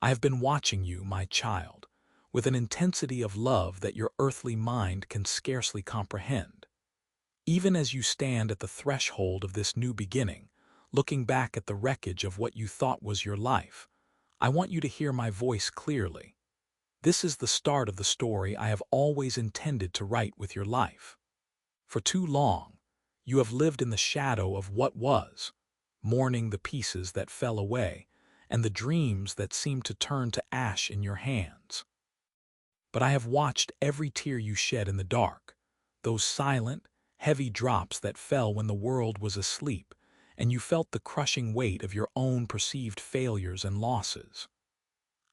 I have been watching you, my child, with an intensity of love that your earthly mind can scarcely comprehend. Even as you stand at the threshold of this new beginning, looking back at the wreckage of what you thought was your life, I want you to hear my voice clearly. This is the start of the story I have always intended to write with your life. For too long, you have lived in the shadow of what was, mourning the pieces that fell away and the dreams that seemed to turn to ash in your hands. But I have watched every tear you shed in the dark, those silent, heavy drops that fell when the world was asleep, and you felt the crushing weight of your own perceived failures and losses.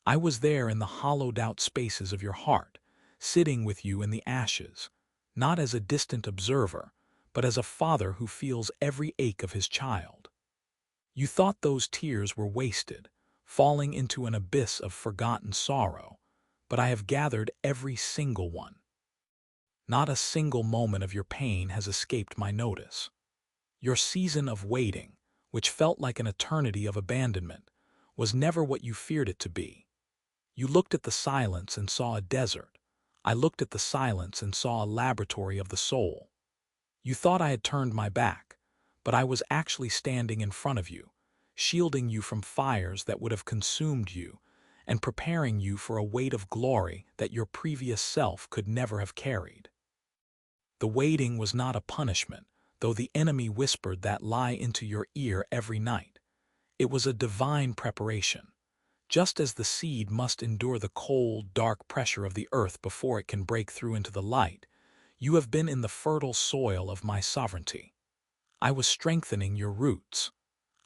I was there in the hollowed-out spaces of your heart, sitting with you in the ashes, not as a distant observer, but as a father who feels every ache of his child. You thought those tears were wasted, falling into an abyss of forgotten sorrow, but I have gathered every single one. Not a single moment of your pain has escaped my notice. Your season of waiting, which felt like an eternity of abandonment, was never what you feared it to be. You looked at the silence and saw a desert. I looked at the silence and saw a laboratory of the soul. You thought I had turned my back, but I was actually standing in front of you, shielding you from fires that would have consumed you, and preparing you for a weight of glory that your previous self could never have carried. The waiting was not a punishment, though the enemy whispered that lie into your ear every night. It was a divine preparation. Just as the seed must endure the cold, dark pressure of the earth before it can break through into the light, you have been in the fertile soil of my sovereignty. I was strengthening your roots.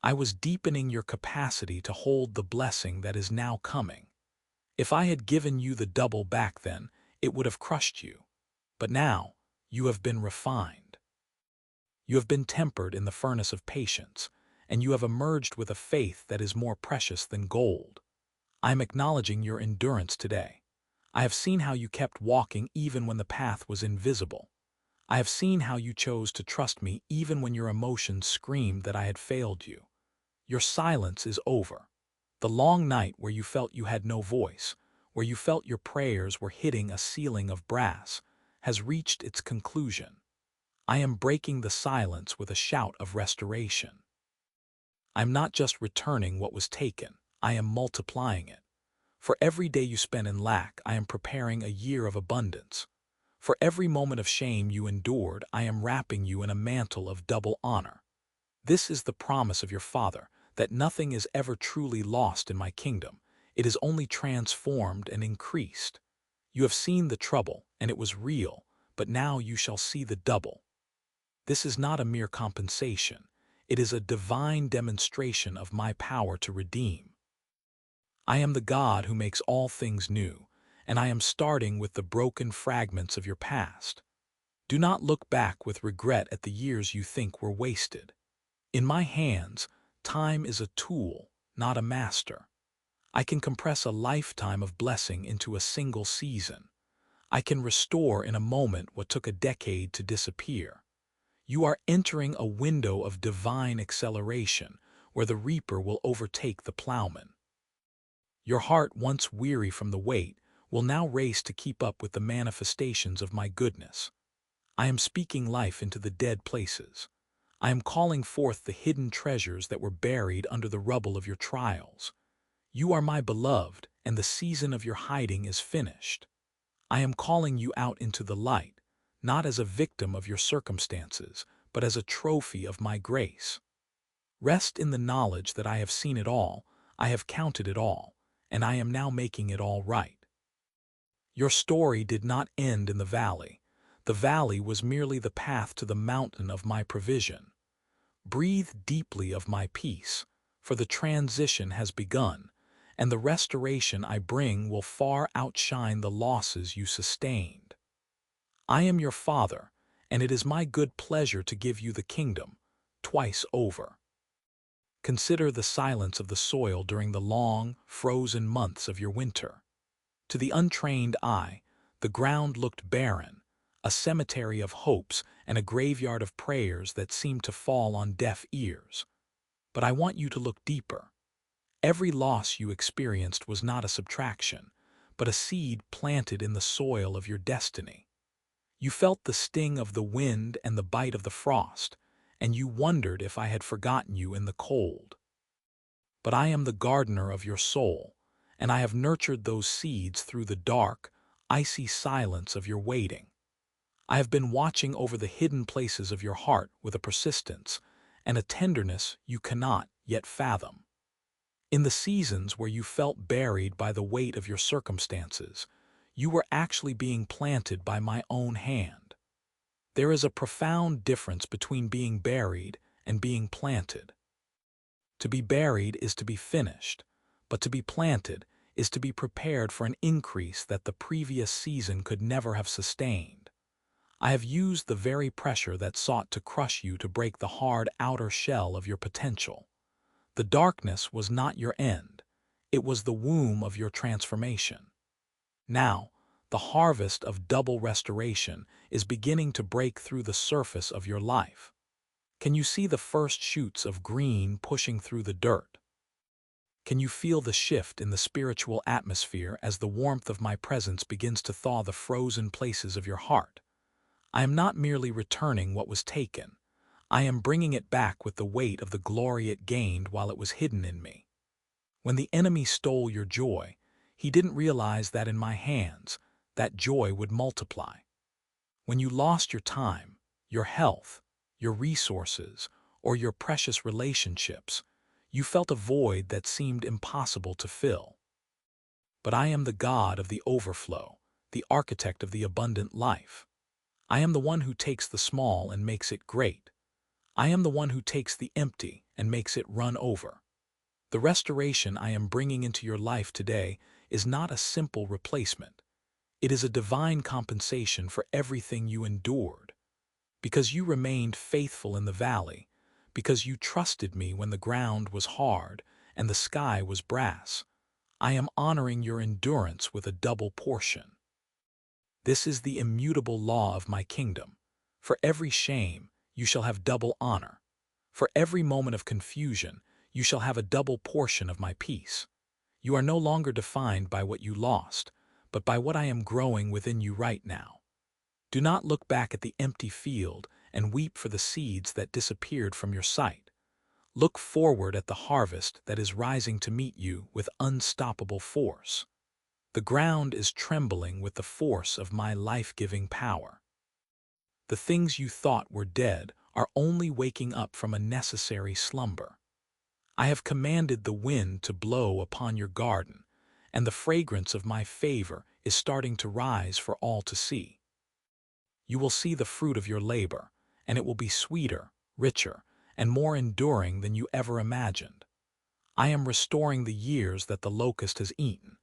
I was deepening your capacity to hold the blessing that is now coming. If I had given you the double back then, it would have crushed you. But now, you have been refined. You have been tempered in the furnace of patience, and you have emerged with a faith that is more precious than gold. I am acknowledging your endurance today. I have seen how you kept walking even when the path was invisible. I have seen how you chose to trust me even when your emotions screamed that I had failed you. Your silence is over. The long night where you felt you had no voice, where you felt your prayers were hitting a ceiling of brass, has reached its conclusion. I am breaking the silence with a shout of restoration. I am not just returning what was taken, I am multiplying it. For every day you spend in lack, I am preparing a year of abundance. For every moment of shame you endured, I am wrapping you in a mantle of double honor. This is the promise of your Father, that nothing is ever truly lost in my kingdom. It is only transformed and increased. You have seen the trouble, and it was real, but now you shall see the double. This is not a mere compensation. It is a divine demonstration of my power to redeem. I am the God who makes all things new, and I am starting with the broken fragments of your past. Do not look back with regret at the years you think were wasted. In my hands, time is a tool, not a master. I can compress a lifetime of blessing into a single season. I can restore in a moment what took a decade to disappear. You are entering a window of divine acceleration where the reaper will overtake the plowman. Your heart, once weary from the wait, will now race to keep up with the manifestations of my goodness. I am speaking life into the dead places. I am calling forth the hidden treasures that were buried under the rubble of your trials. You are my beloved, and the season of your hiding is finished. I am calling you out into the light, not as a victim of your circumstances, but as a trophy of my grace. Rest in the knowledge that I have seen it all, I have counted it all, and I am now making it all right. Your story did not end in the valley. The valley was merely the path to the mountain of my provision. Breathe deeply of my peace, for the transition has begun, and the restoration I bring will far outshine the losses you sustained. I am your Father, and it is my good pleasure to give you the kingdom, twice over. Consider the silence of the soil during the long, frozen months of your winter. To the untrained eye, the ground looked barren, a cemetery of hopes and a graveyard of prayers that seemed to fall on deaf ears. But I want you to look deeper. Every loss you experienced was not a subtraction, but a seed planted in the soil of your destiny. You felt the sting of the wind and the bite of the frost, and you wondered if I had forgotten you in the cold. But I am the gardener of your soul, and I have nurtured those seeds through the dark, icy silence of your waiting. I have been watching over the hidden places of your heart with a persistence and a tenderness you cannot yet fathom. In the seasons where you felt buried by the weight of your circumstances, you were actually being planted by my own hand. There is a profound difference between being buried and being planted. To be buried is to be finished, but to be planted is to be prepared for an increase that the previous season could never have sustained. I have used the very pressure that sought to crush you to break the hard outer shell of your potential. The darkness was not your end. It was the womb of your transformation. Now, the harvest of double restoration is beginning to break through the surface of your life. Can you see the first shoots of green pushing through the dirt? Can you feel the shift in the spiritual atmosphere as the warmth of my presence begins to thaw the frozen places of your heart? I am not merely returning what was taken. I am bringing it back with the weight of the glory it gained while it was hidden in me. When the enemy stole your joy, he didn't realize that in my hands, that joy would multiply. When you lost your time, your health, your resources, or your precious relationships, you felt a void that seemed impossible to fill. But I am the God of the overflow, the architect of the abundant life. I am the one who takes the small and makes it great. I am the one who takes the empty and makes it run over. The restoration I am bringing into your life today is not a simple replacement. It is a divine compensation for everything you endured. Because you remained faithful in the valley, because you trusted me when the ground was hard and the sky was brass, I am honoring your endurance with a double portion. This is the immutable law of my kingdom. For every shame, you shall have double honor. For every moment of confusion, you shall have a double portion of my peace. You are no longer defined by what you lost, but by what I am growing within you right now. Do not look back at the empty field and weep for the seeds that disappeared from your sight. Look forward at the harvest that is rising to meet you with unstoppable force. The ground is trembling with the force of my life-giving power. The things you thought were dead are only waking up from a necessary slumber. I have commanded the wind to blow upon your garden, and the fragrance of my favor is starting to rise for all to see. You will see the fruit of your labor, and it will be sweeter, richer, and more enduring than you ever imagined. I am restoring the years that the locust has eaten,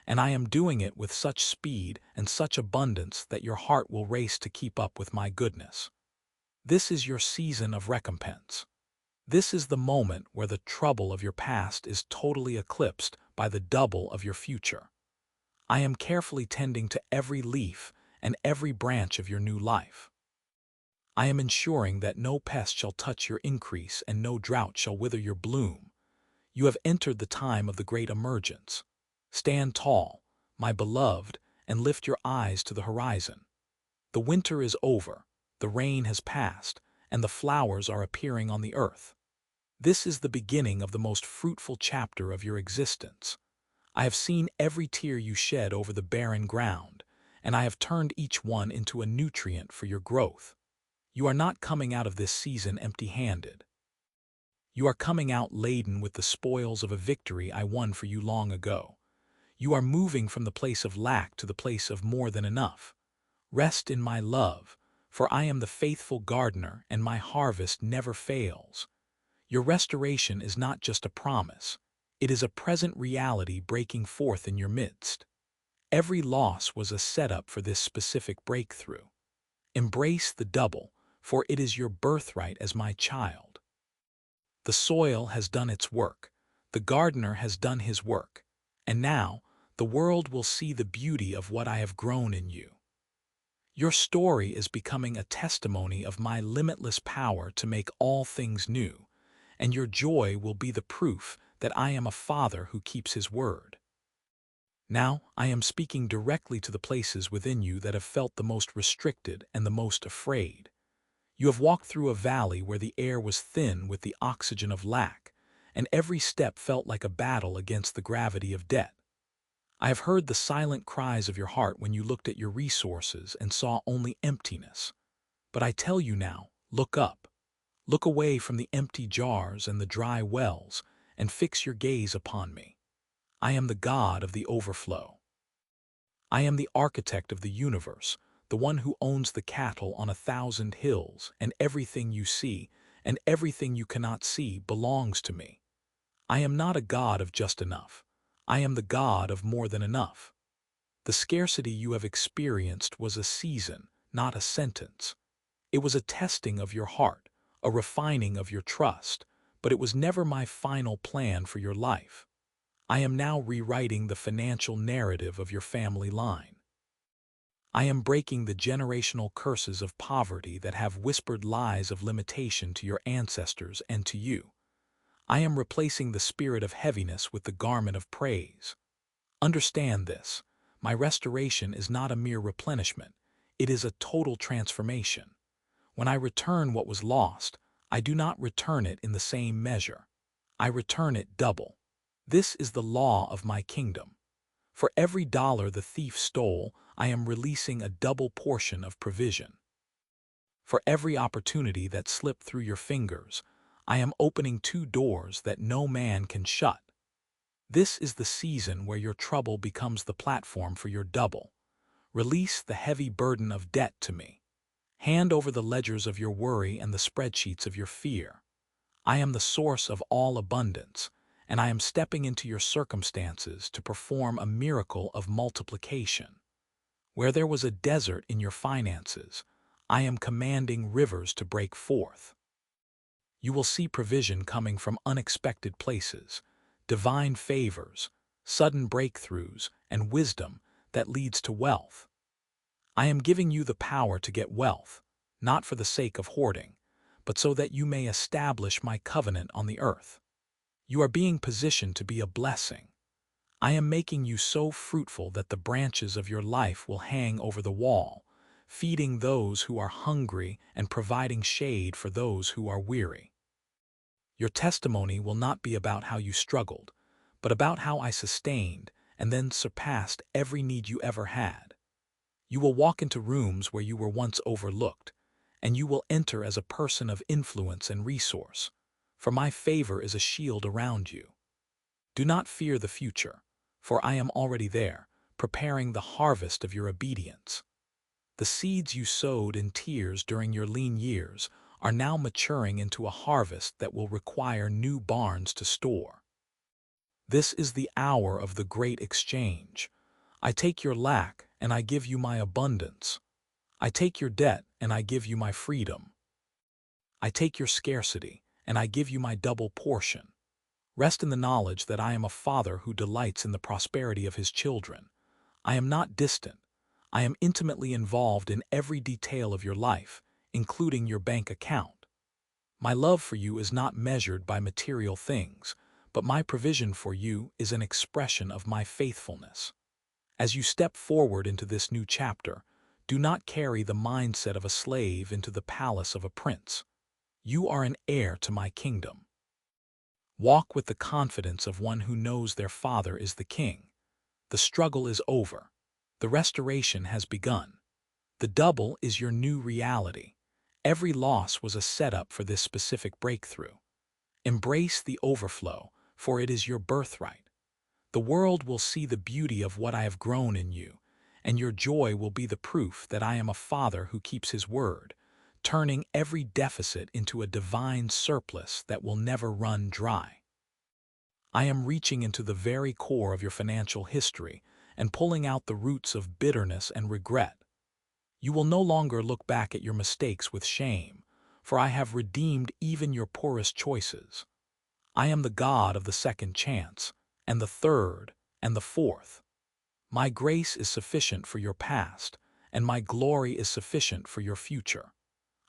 and I am doing it with such speed and such abundance that your heart will race to keep up with my goodness. This is your season of recompense. This is the moment where the trouble of your past is totally eclipsed by the double of your future. I am carefully tending to every leaf and every branch of your new life. I am ensuring that no pest shall touch your increase and no drought shall wither your bloom. You have entered the time of the great emergence. Stand tall, my beloved, and lift your eyes to the horizon. The winter is over, the rain has passed, and the flowers are appearing on the earth. This is the beginning of the most fruitful chapter of your existence. I have seen every tear you shed over the barren ground, and I have turned each one into a nutrient for your growth. You are not coming out of this season empty-handed. You are coming out laden with the spoils of a victory I won for you long ago. You are moving from the place of lack to the place of more than enough. Rest in my love, for I am the faithful gardener and my harvest never fails. Your restoration is not just a promise. It is a present reality breaking forth in your midst. Every loss was a setup for this specific breakthrough. Embrace the double, for it is your birthright as my child. The soil has done its work, the gardener has done his work, and now the world will see the beauty of what I have grown in you. Your story is becoming a testimony of my limitless power to make all things new, and your joy will be the proof that I am a Father who keeps his word. Now I am speaking directly to the places within you that have felt the most restricted and the most afraid. You have walked through a valley where the air was thin with the oxygen of lack, and every step felt like a battle against the gravity of debt. I have heard the silent cries of your heart when you looked at your resources and saw only emptiness. But I tell you now, look up. Look away from the empty jars and the dry wells, and fix your gaze upon me. I am the God of the overflow. I am the architect of the universe, the one who owns the cattle on 1,000 hills, and everything you see and everything you cannot see belongs to me. I am not a God of just enough. I am the God of more than enough. The scarcity you have experienced was a season, not a sentence. It was a testing of your heart, a refining of your trust, but it was never my final plan for your life. I am now rewriting the financial narrative of your family line. I am breaking the generational curses of poverty that have whispered lies of limitation to your ancestors and to you. I am replacing the spirit of heaviness with the garment of praise. Understand this. My restoration is not a mere replenishment. It is a total transformation. When I return what was lost, I do not return it in the same measure. I return it double. This is the law of my kingdom. For every dollar the thief stole, I am releasing a double portion of provision. For every opportunity that slipped through your fingers, I am opening 2 doors that no man can shut. This is the season where your trouble becomes the platform for your double. Release the heavy burden of debt to me. Hand over the ledgers of your worry and the spreadsheets of your fear. I am the source of all abundance, and I am stepping into your circumstances to perform a miracle of multiplication. Where there was a desert in your finances, I am commanding rivers to break forth. You will see provision coming from unexpected places, divine favors, sudden breakthroughs, and wisdom that leads to wealth. I am giving you the power to get wealth, not for the sake of hoarding, but so that you may establish my covenant on the earth. You are being positioned to be a blessing. I am making you so fruitful that the branches of your life will hang over the wall, feeding those who are hungry and providing shade for those who are weary. Your testimony will not be about how you struggled, but about how I sustained and then surpassed every need you ever had. You will walk into rooms where you were once overlooked, and you will enter as a person of influence and resource, for my favor is a shield around you. Do not fear the future, for I am already there, preparing the harvest of your obedience. The seeds you sowed in tears during your lean years are now maturing into a harvest that will require new barns to store. This is the hour of the great exchange. I take your lack and I give you my abundance. I take your debt and I give you my freedom. I take your scarcity and I give you my double portion. Rest in the knowledge that I am a father who delights in the prosperity of his children. I am not distant. I am intimately involved in every detail of your life, including your bank account. My love for you is not measured by material things, but my provision for you is an expression of my faithfulness. As you step forward into this new chapter, do not carry the mindset of a slave into the palace of a prince. You are an heir to my kingdom. Walk with the confidence of one who knows their father is the king. The struggle is over. The restoration has begun. The double is your new reality. Every loss was a setup for this specific breakthrough. Embrace the overflow, for it is your birthright. The world will see the beauty of what I have grown in you, and your joy will be the proof that I am a father who keeps his word, turning every deficit into a divine surplus that will never run dry. I am reaching into the very core of your financial history and pulling out the roots of bitterness and regret. You will no longer look back at your mistakes with shame, for I have redeemed even your poorest choices. I am the God of the second chance, and the third, and the fourth. My grace is sufficient for your past, and my glory is sufficient for your future.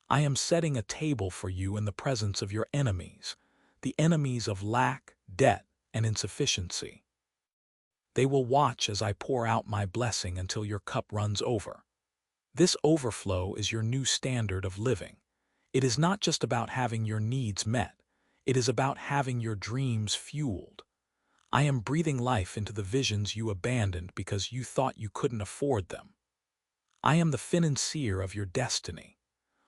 I am setting a table for you in the presence of your enemies, the enemies of lack, debt, and insufficiency. They will watch as I pour out my blessing until your cup runs over. This overflow is your new standard of living. It is not just about having your needs met. It is about having your dreams fueled. I am breathing life into the visions you abandoned because you thought you couldn't afford them. I am the financier of your destiny.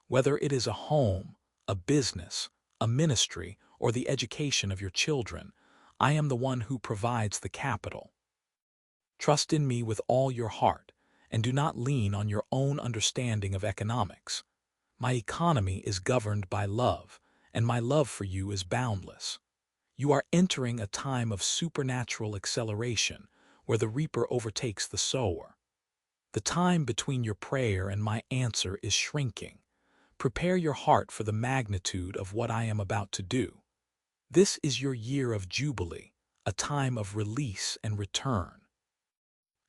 Whether it is a home, a business, a ministry, or the education of your children, I am the one who provides the capital. Trust in me with all your heart, and do not lean on your own understanding of economics. My economy is governed by love, and my love for you is boundless. You are entering a time of supernatural acceleration where the reaper overtakes the sower. The time between your prayer and my answer is shrinking. Prepare your heart for the magnitude of what I am about to do. This is your year of jubilee, a time of release and return.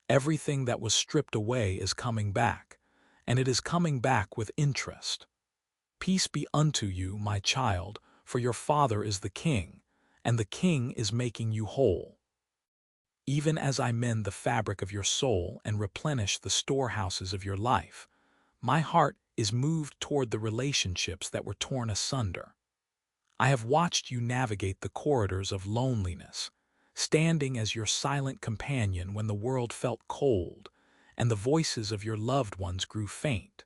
Everything that was stripped away is coming back, and it is coming back with interest. Peace be unto you, my child, for your Father is the King, and the King is making you whole. Even as I mend the fabric of your soul and replenish the storehouses of your life, my heart is moved toward the relationships that were torn asunder. I have watched you navigate the corridors of loneliness, standing as your silent companion when the world felt cold and the voices of your loved ones grew faint.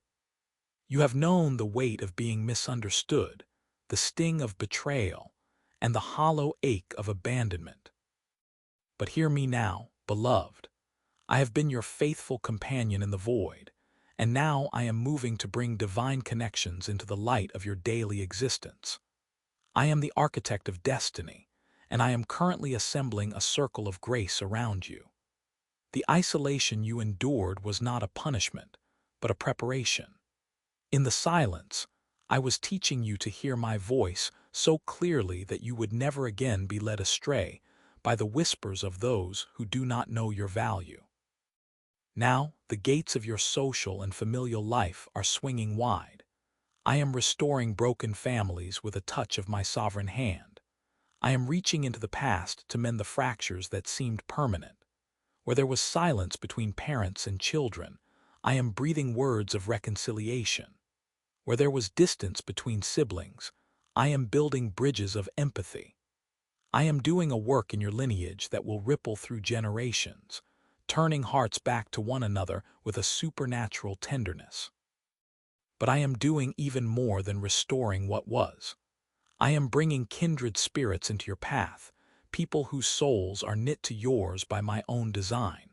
You have known the weight of being misunderstood, the sting of betrayal, and the hollow ache of abandonment. But hear me now, beloved. I have been your faithful companion in the void, and now I am moving to bring divine connections into the light of your daily existence. I am the architect of destiny, and I am currently assembling a circle of grace around you. The isolation you endured was not a punishment, but a preparation. In the silence, I was teaching you to hear my voice so clearly that you would never again be led astray by the whispers of those who do not know your value. Now, the gates of your social and familial life are swinging wide. I am restoring broken families with a touch of my sovereign hand. I am reaching into the past to mend the fractures that seemed permanent. Where there was silence between parents and children, I am breathing words of reconciliation. Where there was distance between siblings, I am building bridges of empathy. I am doing a work in your lineage that will ripple through generations, turning hearts back to one another with a supernatural tenderness. But I am doing even more than restoring what was. I am bringing kindred spirits into your path, people whose souls are knit to yours by my own design.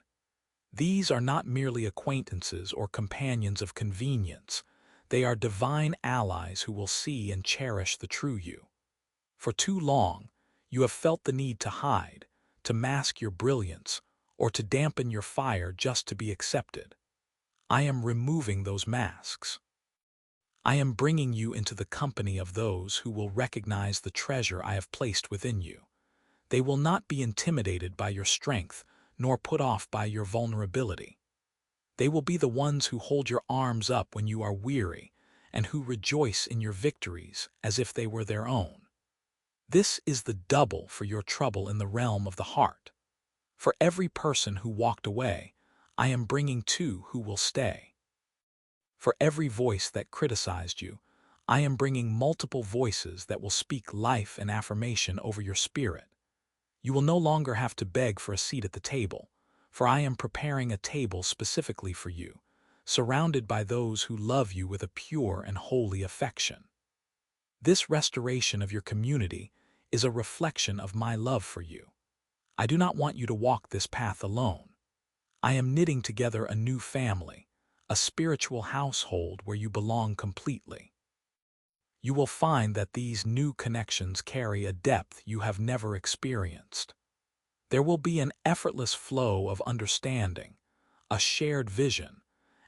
These are not merely acquaintances or companions of convenience. They are divine allies who will see and cherish the true you. For too long, you have felt the need to hide, to mask your brilliance, or to dampen your fire just to be accepted. I am removing those masks. I am bringing you into the company of those who will recognize the treasure I have placed within you. They will not be intimidated by your strength, nor put off by your vulnerability. They will be the ones who hold your arms up when you are weary, and who rejoice in your victories as if they were their own. This is the double for your trouble in the realm of the heart. For every person who walked away, I am bringing two who will stay. For every voice that criticized you, I am bringing multiple voices that will speak life and affirmation over your spirit. You will no longer have to beg for a seat at the table, for I am preparing a table specifically for you, surrounded by those who love you with a pure and holy affection. This restoration of your community is a reflection of my love for you. I do not want you to walk this path alone. I am knitting together a new family, a spiritual household where you belong completely. You will find that these new connections carry a depth you have never experienced. There will be an effortless flow of understanding, a shared vision,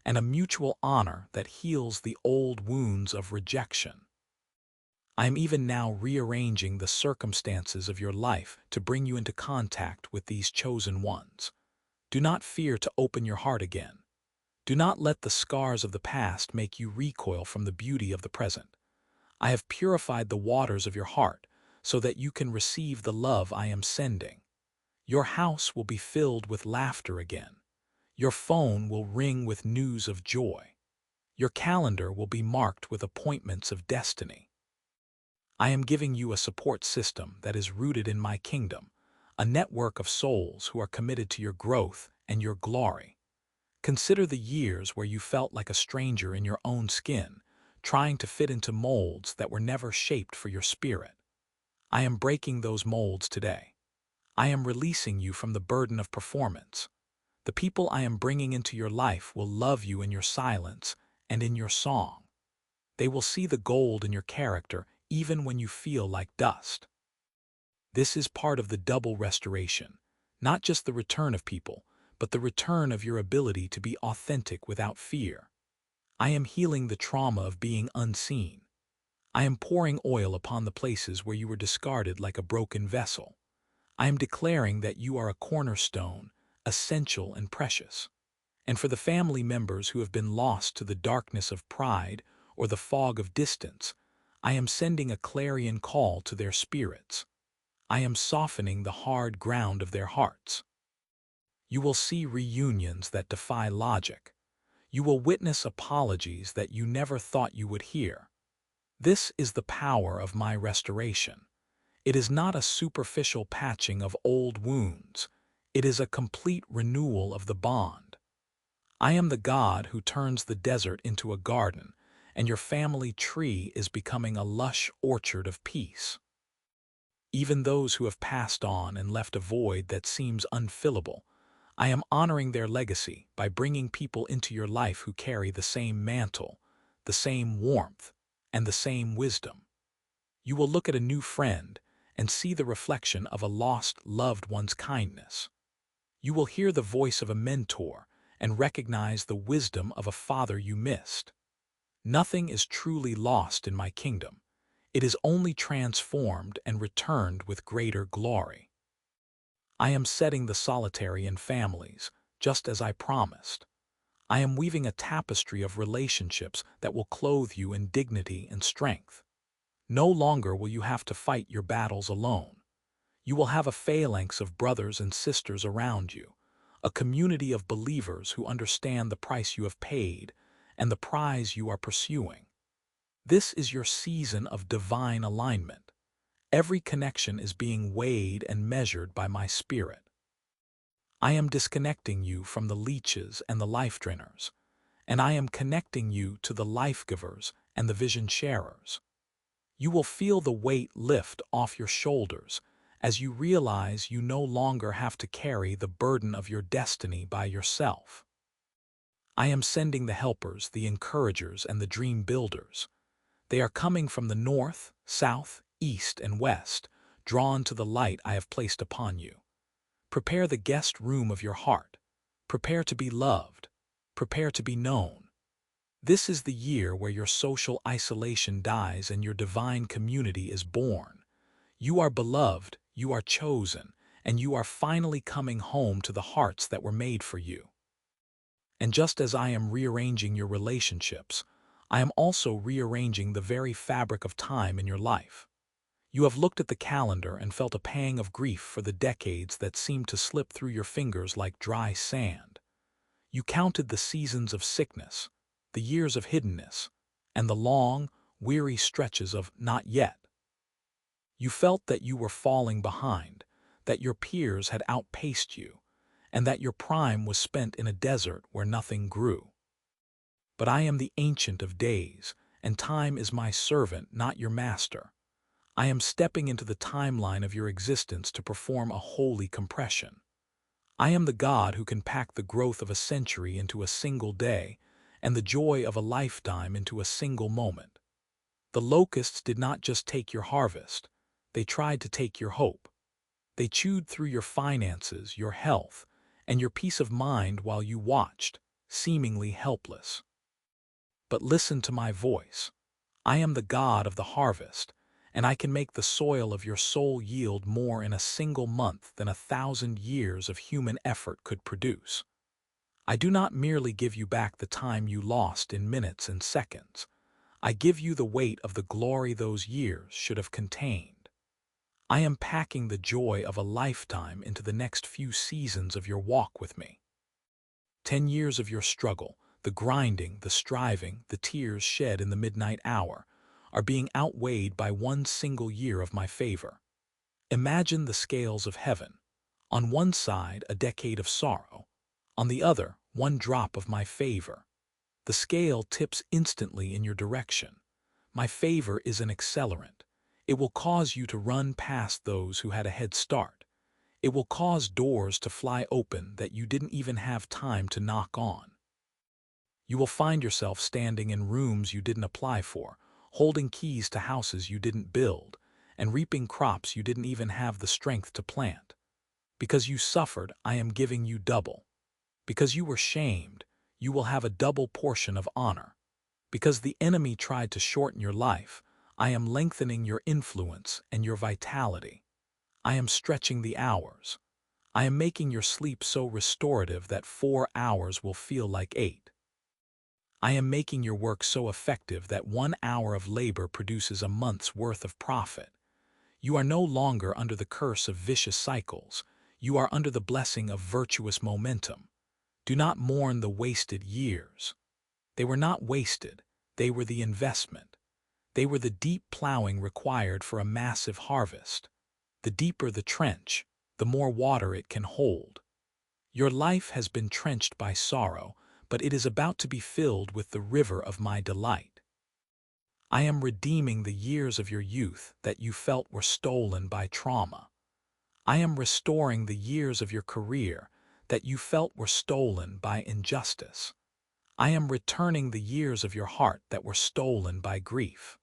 and a mutual honor that heals the old wounds of rejection. I am even now rearranging the circumstances of your life to bring you into contact with these chosen ones. Do not fear to open your heart again. Do not let the scars of the past make you recoil from the beauty of the present. I have purified the waters of your heart so that you can receive the love I am sending. Your house will be filled with laughter again. Your phone will ring with news of joy. Your calendar will be marked with appointments of destiny. I am giving you a support system that is rooted in my kingdom, a network of souls who are committed to your growth and your glory. Consider the years where you felt like a stranger in your own skin, trying to fit into molds that were never shaped for your spirit. I am breaking those molds today. I am releasing you from the burden of performance. The people I am bringing into your life will love you in your silence and in your song. They will see the gold in your character even when you feel like dust. This is part of the double restoration, not just the return of people, but the return of your ability to be authentic without fear. I am healing the trauma of being unseen. I am pouring oil upon the places where you were discarded like a broken vessel. I am declaring that you are a cornerstone, essential and precious. And for the family members who have been lost to the darkness of pride or the fog of distance, I am sending a clarion call to their spirits. I am softening the hard ground of their hearts. You will see reunions that defy logic. You will witness apologies that you never thought you would hear. This is the power of my restoration. It is not a superficial patching of old wounds. It is a complete renewal of the bond. I am the God who turns the desert into a garden, and your family tree is becoming a lush orchard of peace. Even those who have passed on and left a void that seems unfillable, I am honoring their legacy by bringing people into your life who carry the same mantle, the same warmth, and the same wisdom. You will look at a new friend and see the reflection of a lost loved one's kindness. You will hear the voice of a mentor and recognize the wisdom of a father you missed. Nothing is truly lost in my kingdom. It is only transformed and returned with greater glory. I am setting the solitary in families, just as I promised. I am weaving a tapestry of relationships that will clothe you in dignity and strength. No longer will you have to fight your battles alone. You will have a phalanx of brothers and sisters around you, a community of believers who understand the price you have paid and the prize you are pursuing. This is your season of divine alignment. Every connection is being weighed and measured by my spirit. I am disconnecting you from the leeches and the life drainers, and I am connecting you to the life givers and the vision sharers. You will feel the weight lift off your shoulders as you realize you no longer have to carry the burden of your destiny by yourself. I am sending the helpers, the encouragers, and the dream builders. They are coming from the north, south, east, and west, drawn to the light I have placed upon you. Prepare the guest room of your heart. Prepare to be loved. Prepare to be known. This is the year where your social isolation dies and your divine community is born. You are beloved, you are chosen, and you are finally coming home to the hearts that were made for you. And just as I am rearranging your relationships, I am also rearranging the very fabric of time in your life. You have looked at the calendar and felt a pang of grief for the decades that seemed to slip through your fingers like dry sand. You counted the seasons of sickness, the years of hiddenness, and the long, weary stretches of not yet. You felt that you were falling behind, that your peers had outpaced you, and that your prime was spent in a desert where nothing grew. But I am the Ancient of Days, and time is my servant, not your master. I am stepping into the timeline of your existence to perform a holy compression. I am the God who can pack the growth of a century into a single day, and the joy of a lifetime into a single moment. The locusts did not just take your harvest, they tried to take your hope. They chewed through your finances, your health, and your peace of mind while you watched, seemingly helpless. But listen to my voice. I am the God of the harvest, and I can make the soil of your soul yield more in a single month than 1,000 years of human effort could produce. I do not merely give you back the time you lost in minutes and seconds. I give you the weight of the glory those years should have contained. I am packing the joy of a lifetime into the next few seasons of your walk with me. 10 years of your struggle, the grinding, the striving, the tears shed in the midnight hour, are being outweighed by one single year of my favor. Imagine the scales of heaven. On one side, a decade of sorrow. On the other, one drop of my favor. The scale tips instantly in your direction. My favor is an accelerant. It will cause you to run past those who had a head start. It will cause doors to fly open that you didn't even have time to knock on. You will find yourself standing in rooms you didn't apply for, holding keys to houses you didn't build, and reaping crops you didn't even have the strength to plant. Because you suffered, I am giving you double. Because you were shamed, you will have a double portion of honor. Because the enemy tried to shorten your life, I am lengthening your influence and your vitality. I am stretching the hours. I am making your sleep so restorative that 4 hours will feel like 8. I am making your work so effective that 1 hour of labor produces a month's worth of profit. You are no longer under the curse of vicious cycles. You are under the blessing of virtuous momentum. Do not mourn the wasted years. They were not wasted. They were the investment. They were the deep plowing required for a massive harvest. The deeper the trench, the more water it can hold. Your life has been trenched by sorrow, but it is about to be filled with the river of my delight. I am redeeming the years of your youth that you felt were stolen by trauma. I am restoring the years of your career that you felt were stolen by injustice. I am returning the years of your heart that were stolen by grief.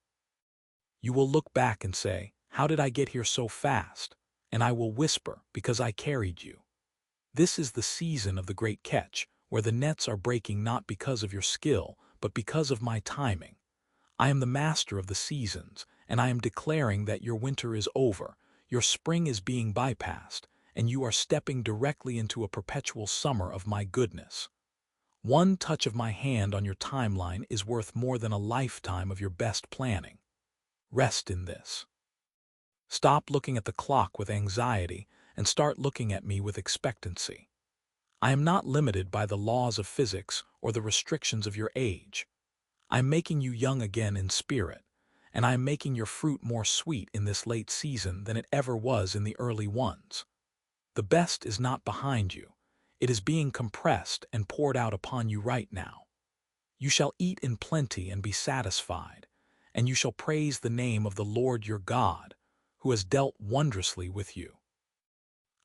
You will look back and say, "How did I get here so fast?" And I will whisper, "Because I carried you." This is the season of the great catch, where the nets are breaking not because of your skill, but because of my timing. I am the master of the seasons, and I am declaring that your winter is over, your spring is being bypassed, and you are stepping directly into a perpetual summer of my goodness. One touch of my hand on your timeline is worth more than a lifetime of your best planning. Rest in this. Stop looking at the clock with anxiety and start looking at me with expectancy. I am not limited by the laws of physics or the restrictions of your age. I am making you young again in spirit, and I am making your fruit more sweet in this late season than it ever was in the early ones. The best is not behind you. It is being compressed and poured out upon you right now. You shall eat in plenty and be satisfied, and you shall praise the name of the Lord your God, who has dealt wondrously with you.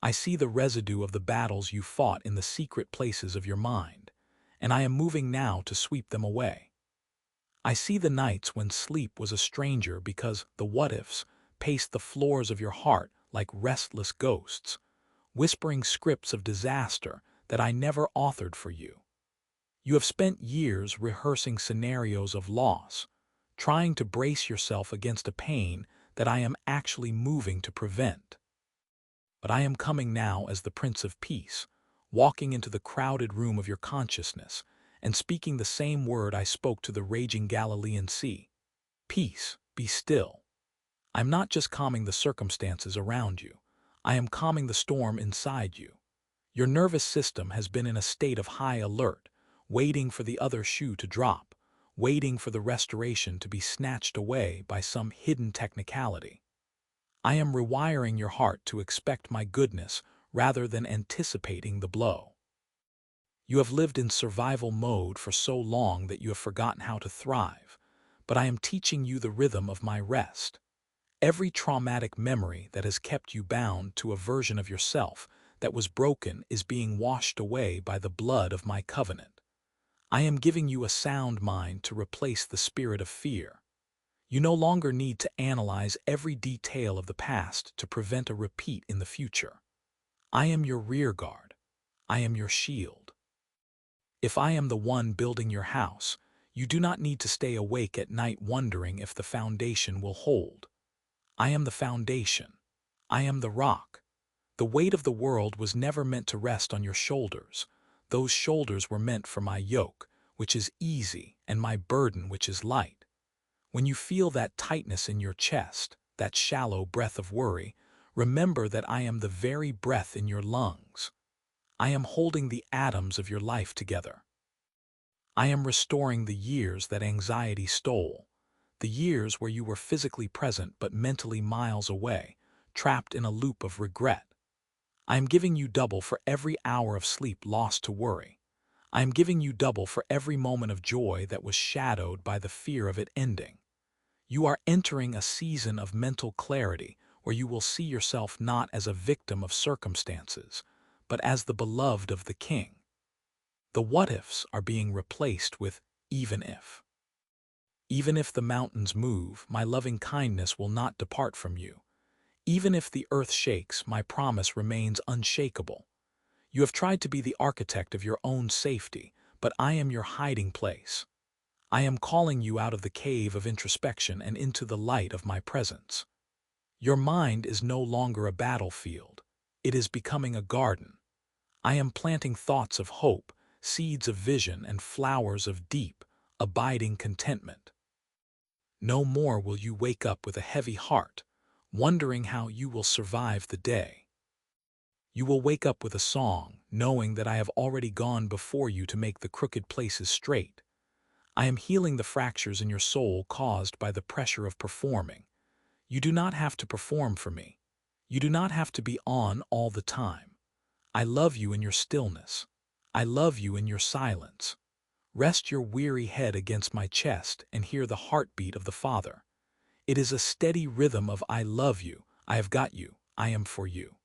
I see the residue of the battles you fought in the secret places of your mind, and I am moving now to sweep them away. I see the nights when sleep was a stranger because the what-ifs paced the floors of your heart like restless ghosts, whispering scripts of disaster that I never authored for you. You have spent years rehearsing scenarios of loss, trying to brace yourself against a pain that I am actually moving to prevent. But I am coming now as the Prince of Peace, walking into the crowded room of your consciousness and speaking the same word I spoke to the raging Galilean Sea. Peace, be still. I'm not just calming the circumstances around you. I am calming the storm inside you. Your nervous system has been in a state of high alert, waiting for the other shoe to drop, waiting for the restoration to be snatched away by some hidden technicality. I am rewiring your heart to expect my goodness rather than anticipating the blow. You have lived in survival mode for so long that you have forgotten how to thrive, but I am teaching you the rhythm of my rest. Every traumatic memory that has kept you bound to a version of yourself that was broken is being washed away by the blood of my covenant. I am giving you a sound mind to replace the spirit of fear. You no longer need to analyze every detail of the past to prevent a repeat in the future. I am your rear guard. I am your shield. If I am the one building your house, you do not need to stay awake at night wondering if the foundation will hold. I am the foundation. I am the rock. The weight of the world was never meant to rest on your shoulders. Those shoulders were meant for my yoke, which is easy, and my burden, which is light. When you feel that tightness in your chest, that shallow breath of worry, Remember that I am the very breath in your lungs. I am holding the atoms of your life together. I am restoring the years that anxiety stole, the years where you were physically present but mentally miles away, trapped in a loop of regret. I am giving you double for every hour of sleep lost to worry. I am giving you double for every moment of joy that was shadowed by the fear of it ending. You are entering a season of mental clarity where you will see yourself not as a victim of circumstances, but as the beloved of the King. The what-ifs are being replaced with even if. Even if the mountains move, my loving kindness will not depart from you. Even if the earth shakes, my promise remains unshakable. You have tried to be the architect of your own safety, but I am your hiding place. I am calling you out of the cave of introspection and into the light of my presence. Your mind is no longer a battlefield. It is becoming a garden. I am planting thoughts of hope, seeds of vision, and flowers of deep, abiding contentment. No more will you wake up with a heavy heart, wondering how you will survive the day. You will wake up with a song, knowing that I have already gone before you to make the crooked places straight. I am healing the fractures in your soul caused by the pressure of performing. You do not have to perform for me. You do not have to be on all the time. I love you in your stillness. I love you in your silence. Rest your weary head against my chest and hear the heartbeat of the Father. It is a steady rhythm of I love you, I have got you, I am for you.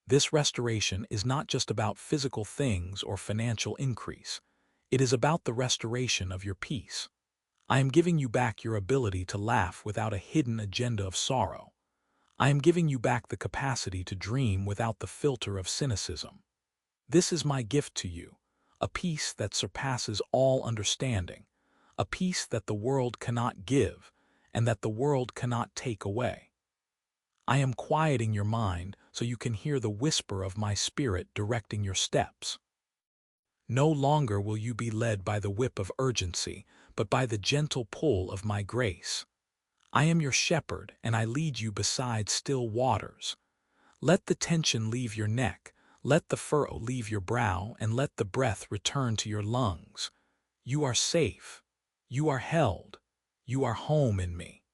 This restoration is not just about physical things or financial increase. It is about the restoration of your peace. I am giving you back your ability to laugh without a hidden agenda of sorrow. I am giving you back the capacity to dream without the filter of cynicism. This is my gift to you, a peace that surpasses all understanding, a peace that the world cannot give and that the world cannot take away. I am quieting your mind so you can hear the whisper of my spirit directing your steps. No longer will you be led by the whip of urgency, but by the gentle pull of my grace. I am your shepherd, and I lead you beside still waters. Let the tension leave your neck, let the furrow leave your brow, and let the breath return to your lungs. You are safe. You are held. You are home in me.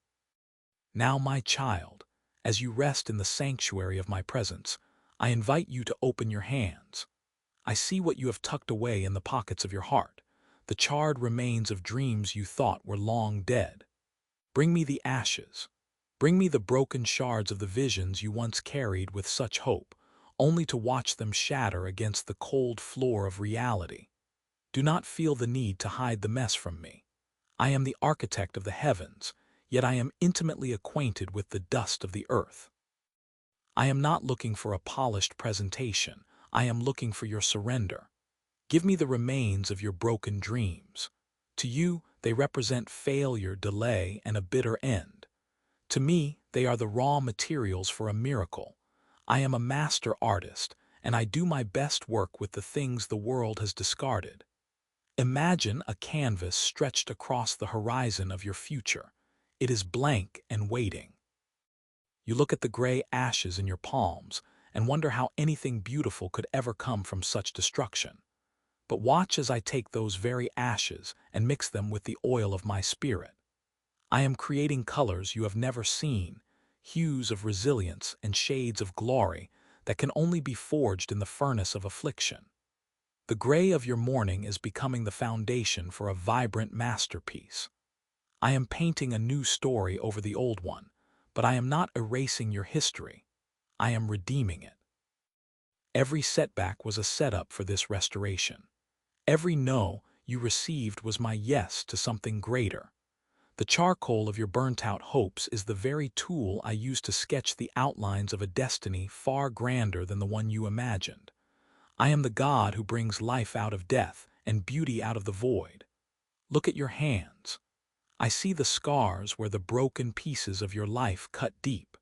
Now, my child, as you rest in the sanctuary of my presence, I invite you to open your hands. I see what you have tucked away in the pockets of your heart, the charred remains of dreams you thought were long dead. Bring me the ashes. Bring me the broken shards of the visions you once carried with such hope, only to watch them shatter against the cold floor of reality. Do not feel the need to hide the mess from me. I am the architect of the heavens, yet I am intimately acquainted with the dust of the earth. I am not looking for a polished presentation. I am looking for your surrender. Give me the remains of your broken dreams. To you, they represent failure, delay, and a bitter end. To me, they are the raw materials for a miracle. I am a master artist, and I do my best work with the things the world has discarded. Imagine a canvas stretched across the horizon of your future. It is blank and waiting. You look at the gray ashes in your palms and wonder how anything beautiful could ever come from such destruction. But watch as I take those very ashes and mix them with the oil of my spirit. I am creating colors you have never seen, hues of resilience and shades of glory that can only be forged in the furnace of affliction. The gray of your mourning is becoming the foundation for a vibrant masterpiece. I am painting a new story over the old one, but I am not erasing your history. I am redeeming it. Every setback was a setup for this restoration. Every no you received was my yes to something greater. The charcoal of your burnt-out hopes is the very tool I use to sketch the outlines of a destiny far grander than the one you imagined. I am the God who brings life out of death and beauty out of the void. Look at your hands. I see the scars where the broken pieces of your life cut deep.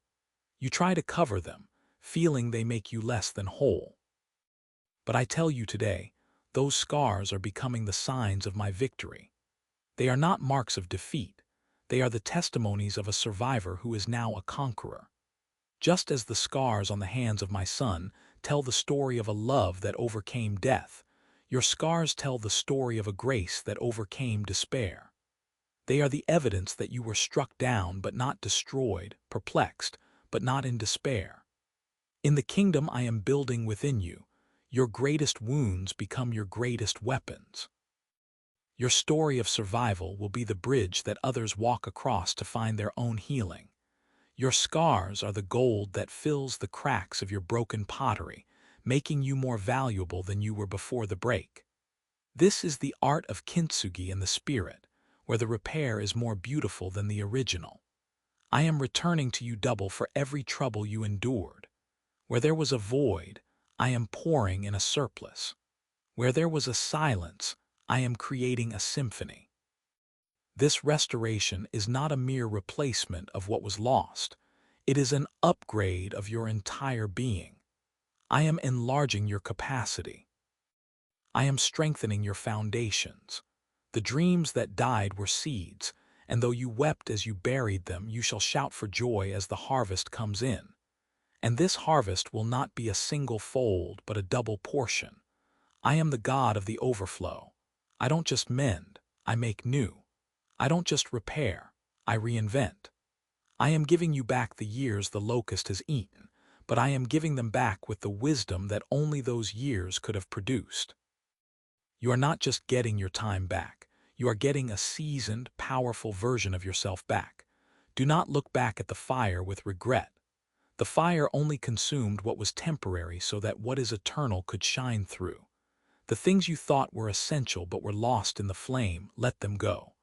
You try to cover them, feeling they make you less than whole. But I tell you today, those scars are becoming the signs of my victory. They are not marks of defeat. They are the testimonies of a survivor who is now a conqueror. Just as the scars on the hands of my son tell the story of a love that overcame death, your scars tell the story of a grace that overcame despair. They are the evidence that you were struck down but not destroyed, perplexed but not in despair. In the kingdom I am building within you, your greatest wounds become your greatest weapons. Your story of survival will be the bridge that others walk across to find their own healing. Your scars are the gold that fills the cracks of your broken pottery, making you more valuable than you were before the break. This is the art of kintsugi in the spirit, where the repair is more beautiful than the original. I am returning to you double for every trouble you endured. Where there was a void, I am pouring in a surplus. Where there was a silence, I am creating a symphony. This restoration is not a mere replacement of what was lost. It is an upgrade of your entire being. I am enlarging your capacity. I am strengthening your foundations. The dreams that died were seeds, and though you wept as you buried them, you shall shout for joy as the harvest comes in. And this harvest will not be a single fold, but a double portion. I am the God of the overflow. I don't just mend, I make new. I don't just repair, I reinvent. I am giving you back the years the locust has eaten, but I am giving them back with the wisdom that only those years could have produced. You are not just getting your time back, you are getting a seasoned, powerful version of yourself back. Do not look back at the fire with regret. The fire only consumed what was temporary so that what is eternal could shine through. The things you thought were essential but were lost in the flame, let them go.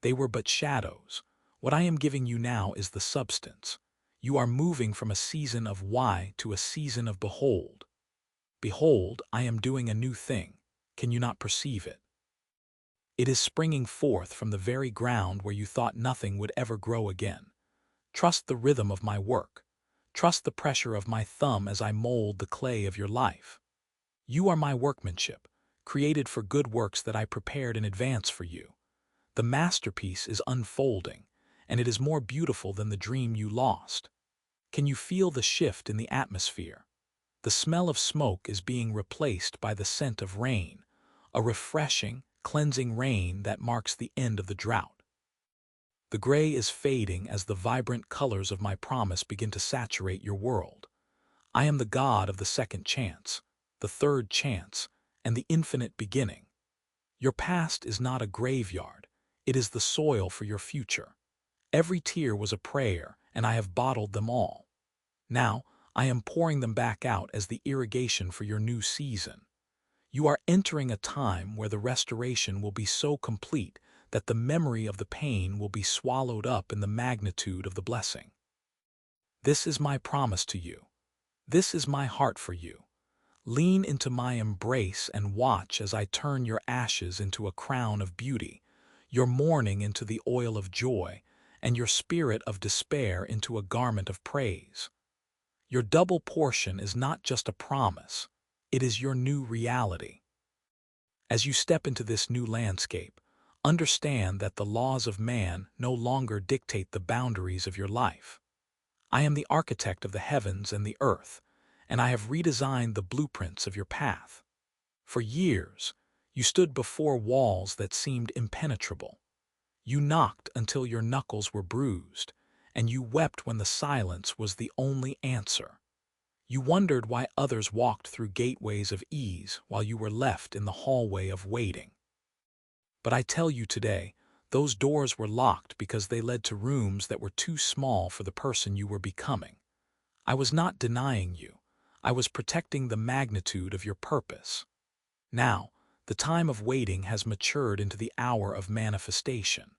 They were but shadows. What I am giving you now is the substance. You are moving from a season of why to a season of behold. Behold, I am doing a new thing. Can you not perceive it? It is springing forth from the very ground where you thought nothing would ever grow again. Trust the rhythm of my work. Trust the pressure of my thumb as I mold the clay of your life. You are my workmanship, created for good works that I prepared in advance for you. The masterpiece is unfolding, and it is more beautiful than the dream you lost. Can you feel the shift in the atmosphere? The smell of smoke is being replaced by the scent of rain, a refreshing, cleansing rain that marks the end of the drought. The gray is fading as the vibrant colors of my promise begin to saturate your world. I am the God of the second chance, the third chance, and the infinite beginning. Your past is not a graveyard, it is the soil for your future. Every tear was a prayer, and I have bottled them all. Now, I am pouring them back out as the irrigation for your new season. You are entering a time where the restoration will be so complete that the memory of the pain will be swallowed up in the magnitude of the blessing. This is my promise to you. This is my heart for you. Lean into my embrace and watch as I turn your ashes into a crown of beauty, your mourning into the oil of joy, and your spirit of despair into a garment of praise. Your double portion is not just a promise, it is your new reality. As you step into this new landscape, understand that the laws of man no longer dictate the boundaries of your life. I am the architect of the heavens and the earth, and I have redesigned the blueprints of your path. For years, you stood before walls that seemed impenetrable. You knocked until your knuckles were bruised, and you wept when the silence was the only answer. You wondered why others walked through gateways of ease while you were left in the hallway of waiting. But I tell you today, those doors were locked because they led to rooms that were too small for the person you were becoming. I was not denying you. I was protecting the magnitude of your purpose. Now, the time of waiting has matured into the hour of manifestation.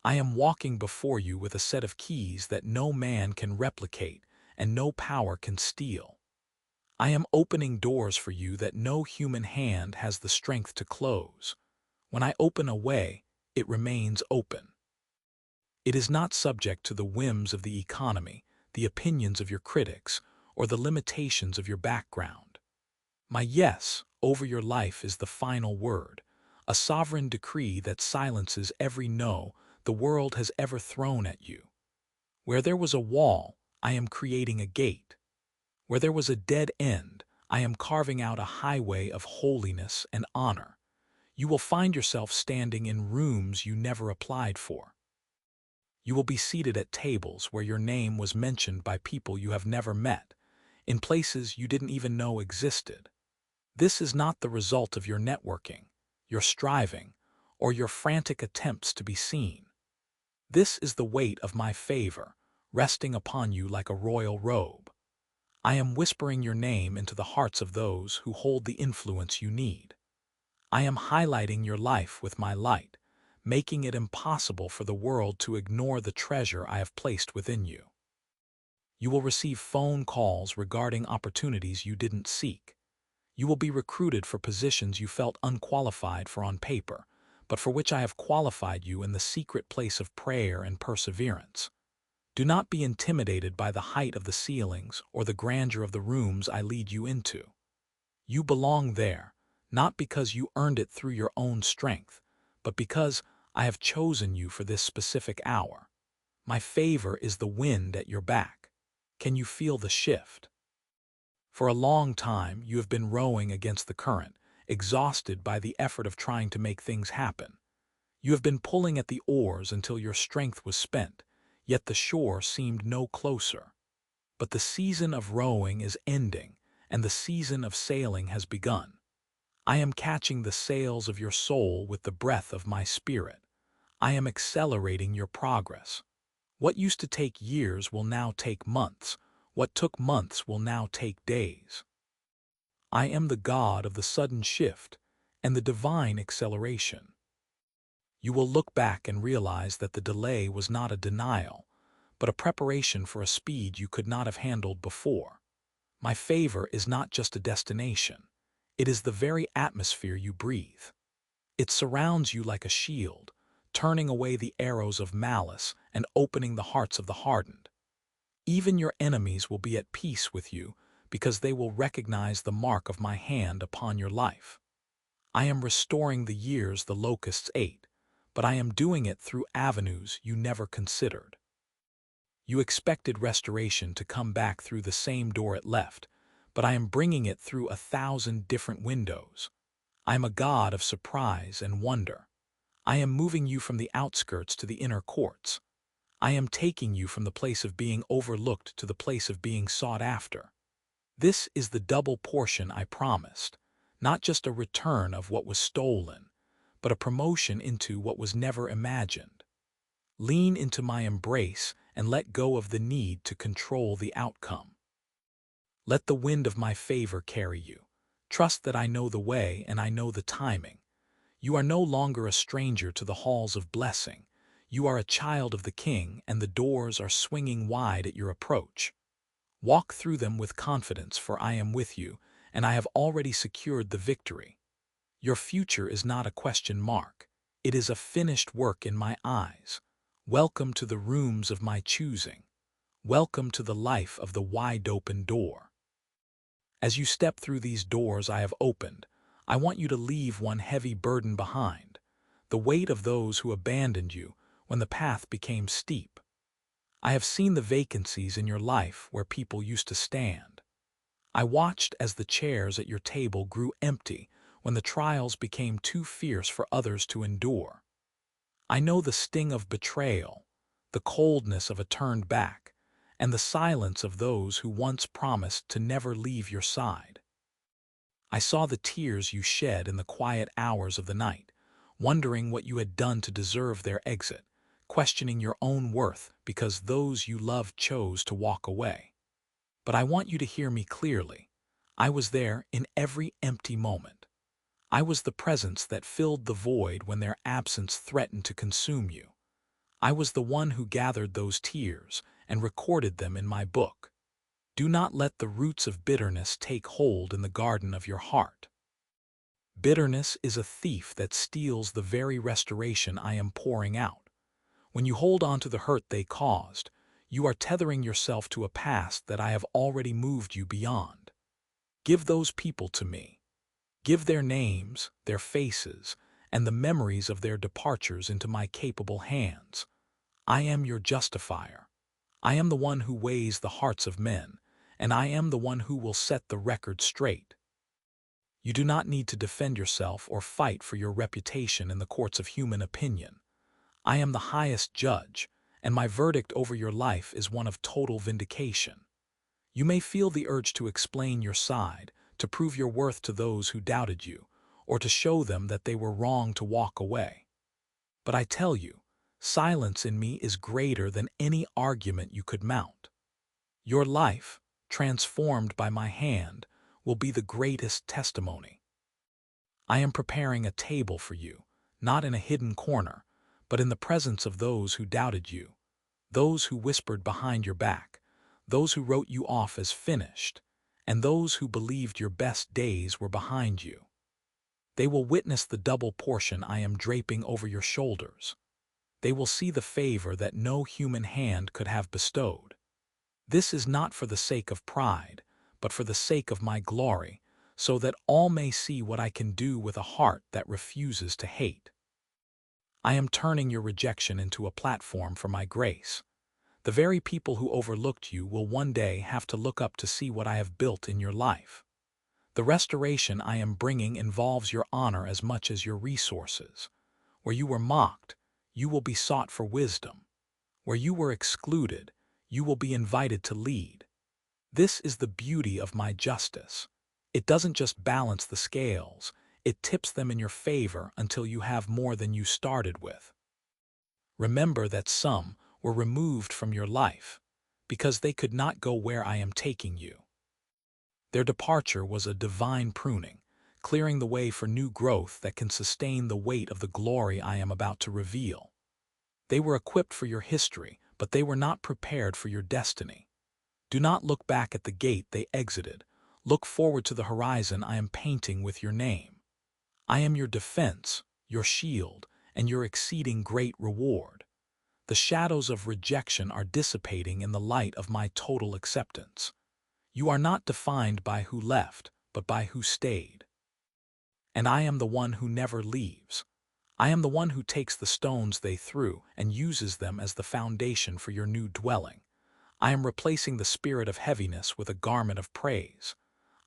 I am walking before you with a set of keys that no man can replicate and no power can steal. I am opening doors for you that no human hand has the strength to close. When I open a way, it remains open. It is not subject to the whims of the economy, the opinions of your critics, or the limitations of your background. My yes over your life is the final word, a sovereign decree that silences every no the world has ever thrown at you. Where there was a wall, I am creating a gate. Where there was a dead end, I am carving out a highway of holiness and honor. You will find yourself standing in rooms you never applied for. You will be seated at tables where your name was mentioned by people you have never met, in places you didn't even know existed. This is not the result of your networking, your striving, or your frantic attempts to be seen. This is the weight of my favor, resting upon you like a royal robe. I am whispering your name into the hearts of those who hold the influence you need. I am highlighting your life with my light, making it impossible for the world to ignore the treasure I have placed within you. You will receive phone calls regarding opportunities you didn't seek. You will be recruited for positions you felt unqualified for on paper, but for which I have qualified you in the secret place of prayer and perseverance. Do not be intimidated by the height of the ceilings or the grandeur of the rooms I lead you into. You belong there, not because you earned it through your own strength, but because I have chosen you for this specific hour. My favor is the wind at your back. Can you feel the shift? For a long time, you have been rowing against the current, exhausted by the effort of trying to make things happen. You have been pulling at the oars until your strength was spent, yet the shore seemed no closer. But the season of rowing is ending, and the season of sailing has begun. I am catching the sails of your soul with the breath of my spirit. I am accelerating your progress. What used to take years will now take months. What took months will now take days. I am the God of the sudden shift and the divine acceleration. You will look back and realize that the delay was not a denial, but a preparation for a speed you could not have handled before. My favor is not just a destination. It is the very atmosphere you breathe. It surrounds you like a shield, turning away the arrows of malice and opening the hearts of the hardened. Even your enemies will be at peace with you because they will recognize the mark of my hand upon your life. I am restoring the years the locusts ate, but I am doing it through avenues you never considered. You expected restoration to come back through the same door it left, but I am bringing it through 1,000 different windows. I am a God of surprise and wonder. I am moving you from the outskirts to the inner courts. I am taking you from the place of being overlooked to the place of being sought after. This is the double portion I promised, not just a return of what was stolen, but a promotion into what was never imagined. Lean into my embrace and let go of the need to control the outcome. Let the wind of my favor carry you. Trust that I know the way and I know the timing. You are no longer a stranger to the halls of blessing. You are a child of the King, and the doors are swinging wide at your approach. Walk through them with confidence, for I am with you, and I have already secured the victory. Your future is not a question mark. It is a finished work in my eyes. Welcome to the rooms of my choosing. Welcome to the life of the wide-open door. As you step through these doors I have opened, I want you to leave one heavy burden behind, the weight of those who abandoned you when the path became steep. I have seen the vacancies in your life where people used to stand. I watched as the chairs at your table grew empty when the trials became too fierce for others to endure. I know the sting of betrayal, the coldness of a turned back, and the silence of those who once promised to never leave your side. I saw the tears you shed in the quiet hours of the night, wondering what you had done to deserve their exit, questioning your own worth because those you loved chose to walk away. But I want you to hear me clearly. I was there in every empty moment. I was the presence that filled the void when their absence threatened to consume you. I was the one who gathered those tears and recorded them in my book. Do not let the roots of bitterness take hold in the garden of your heart. Bitterness is a thief that steals the very restoration I am pouring out. When you hold on to the hurt they caused, you are tethering yourself to a past that I have already moved you beyond. Give those people to me. Give their names, their faces, and the memories of their departures into my capable hands. I am your justifier. I am the one who weighs the hearts of men, and I am the one who will set the record straight. You do not need to defend yourself or fight for your reputation in the courts of human opinion. I am the highest judge, and my verdict over your life is one of total vindication. You may feel the urge to explain your side, to prove your worth to those who doubted you, or to show them that they were wrong to walk away. But I tell you, silence in me is greater than any argument you could mount. Your life, transformed by my hand, will be the greatest testimony. I am preparing a table for you, not in a hidden corner, but in the presence of those who doubted you, those who whispered behind your back, those who wrote you off as finished, and those who believed your best days were behind you. They will witness the double portion I am draping over your shoulders. They will see the favor that no human hand could have bestowed. This is not for the sake of pride, but for the sake of my glory, so that all may see what I can do with a heart that refuses to hate. I am turning your rejection into a platform for my grace. The very people who overlooked you will one day have to look up to see what I have built in your life. The restoration I am bringing involves your honor as much as your resources. Where you were mocked, you will be sought for wisdom. Where you were excluded, you will be invited to lead. This is the beauty of my justice. It doesn't just balance the scales, it tips them in your favor until you have more than you started with. Remember that some were removed from your life because they could not go where I am taking you. Their departure was a divine pruning, clearing the way for new growth that can sustain the weight of the glory I am about to reveal. They were equipped for your history, but they were not prepared for your destiny. Do not look back at the gate they exited. Look forward to the horizon I am painting with your name. I am your defense, your shield, and your exceeding great reward. The shadows of rejection are dissipating in the light of my total acceptance. You are not defined by who left, but by who stayed. And I am the one who never leaves. I am the one who takes the stones they threw and uses them as the foundation for your new dwelling. I am replacing the spirit of heaviness with a garment of praise.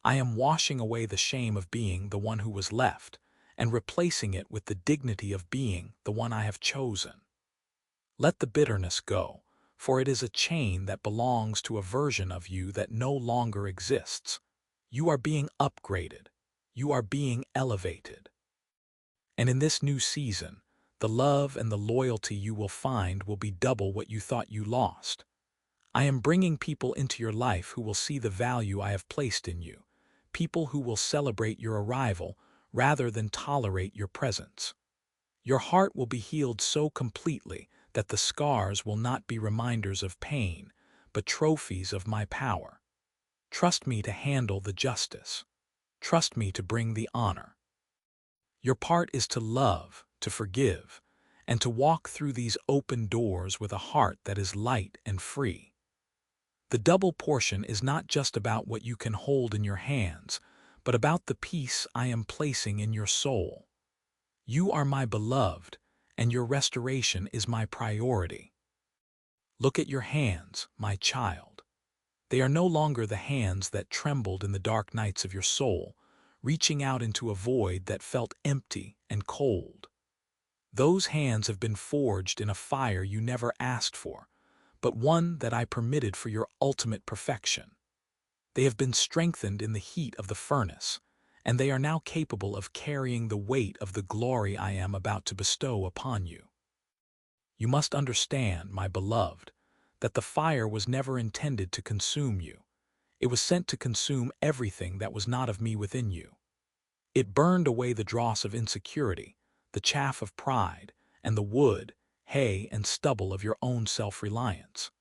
I am washing away the shame of being the one who was left, and replacing it with the dignity of being the one I have chosen. Let the bitterness go, for it is a chain that belongs to a version of you that no longer exists. You are being upgraded. You are being elevated. And in this new season, the love and the loyalty you will find will be double what you thought you lost. I am bringing people into your life who will see the value I have placed in you, people who will celebrate your arrival rather than tolerate your presence. Your heart will be healed so completely that the scars will not be reminders of pain, but trophies of my power. Trust me to handle the justice. Trust me to bring the honor. Your part is to love, to forgive, and to walk through these open doors with a heart that is light and free. The double portion is not just about what you can hold in your hands, but about the peace I am placing in your soul. You are my beloved, and your restoration is my priority. Look at your hands, my child. They are no longer the hands that trembled in the dark nights of your soul, reaching out into a void that felt empty and cold. Those hands have been forged in a fire you never asked for, but one that I permitted for your ultimate perfection. They have been strengthened in the heat of the furnace, and they are now capable of carrying the weight of the glory I am about to bestow upon you. You must understand, my beloved, that the fire was never intended to consume you. It was sent to consume everything that was not of me within you. It burned away the dross of insecurity, the chaff of pride, and the wood, hay, and stubble of your own self-reliance.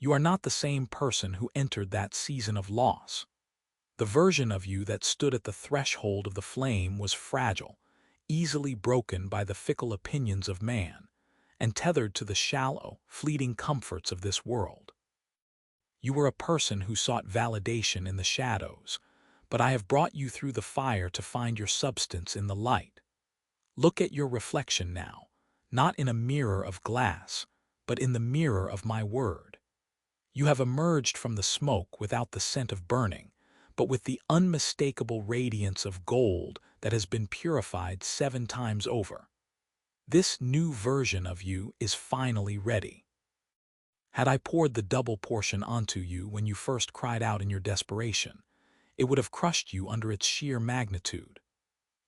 You are not the same person who entered that season of loss. The version of you that stood at the threshold of the flame was fragile, easily broken by the fickle opinions of man, and tethered to the shallow, fleeting comforts of this world. You were a person who sought validation in the shadows, but I have brought you through the fire to find your substance in the light. Look at your reflection now, not in a mirror of glass, but in the mirror of my word. You have emerged from the smoke without the scent of burning, but with the unmistakable radiance of gold that has been purified 7 times over. This new version of you is finally ready. Had I poured the double portion onto you when you first cried out in your desperation, it would have crushed you under its sheer magnitude.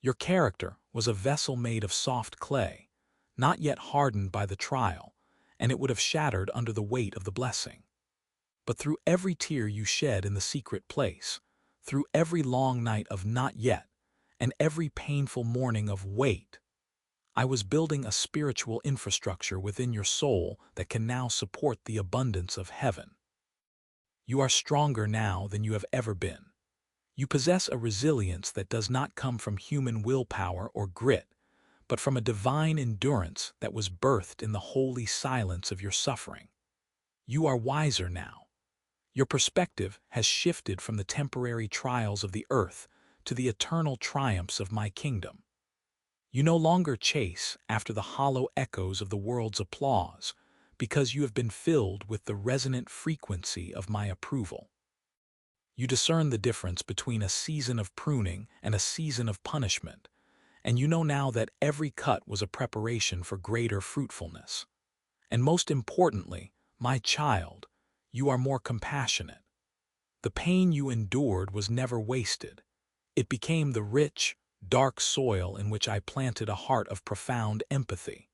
Your character was a vessel made of soft clay, not yet hardened by the trial, and it would have shattered under the weight of the blessing. But through every tear you shed in the secret place, through every long night of not yet, and every painful morning of wait, I was building a spiritual infrastructure within your soul that can now support the abundance of heaven. You are stronger now than you have ever been. You possess a resilience that does not come from human willpower or grit, but from a divine endurance that was birthed in the holy silence of your suffering. You are wiser now. Your perspective has shifted from the temporary trials of the earth to the eternal triumphs of my kingdom. You no longer chase after the hollow echoes of the world's applause, because you have been filled with the resonant frequency of my approval. You discern the difference between a season of pruning and a season of punishment, and you know now that every cut was a preparation for greater fruitfulness. And most importantly, my child, you are more compassionate. The pain you endured was never wasted. It became the rich, dark soil in which I planted a heart of profound empathy.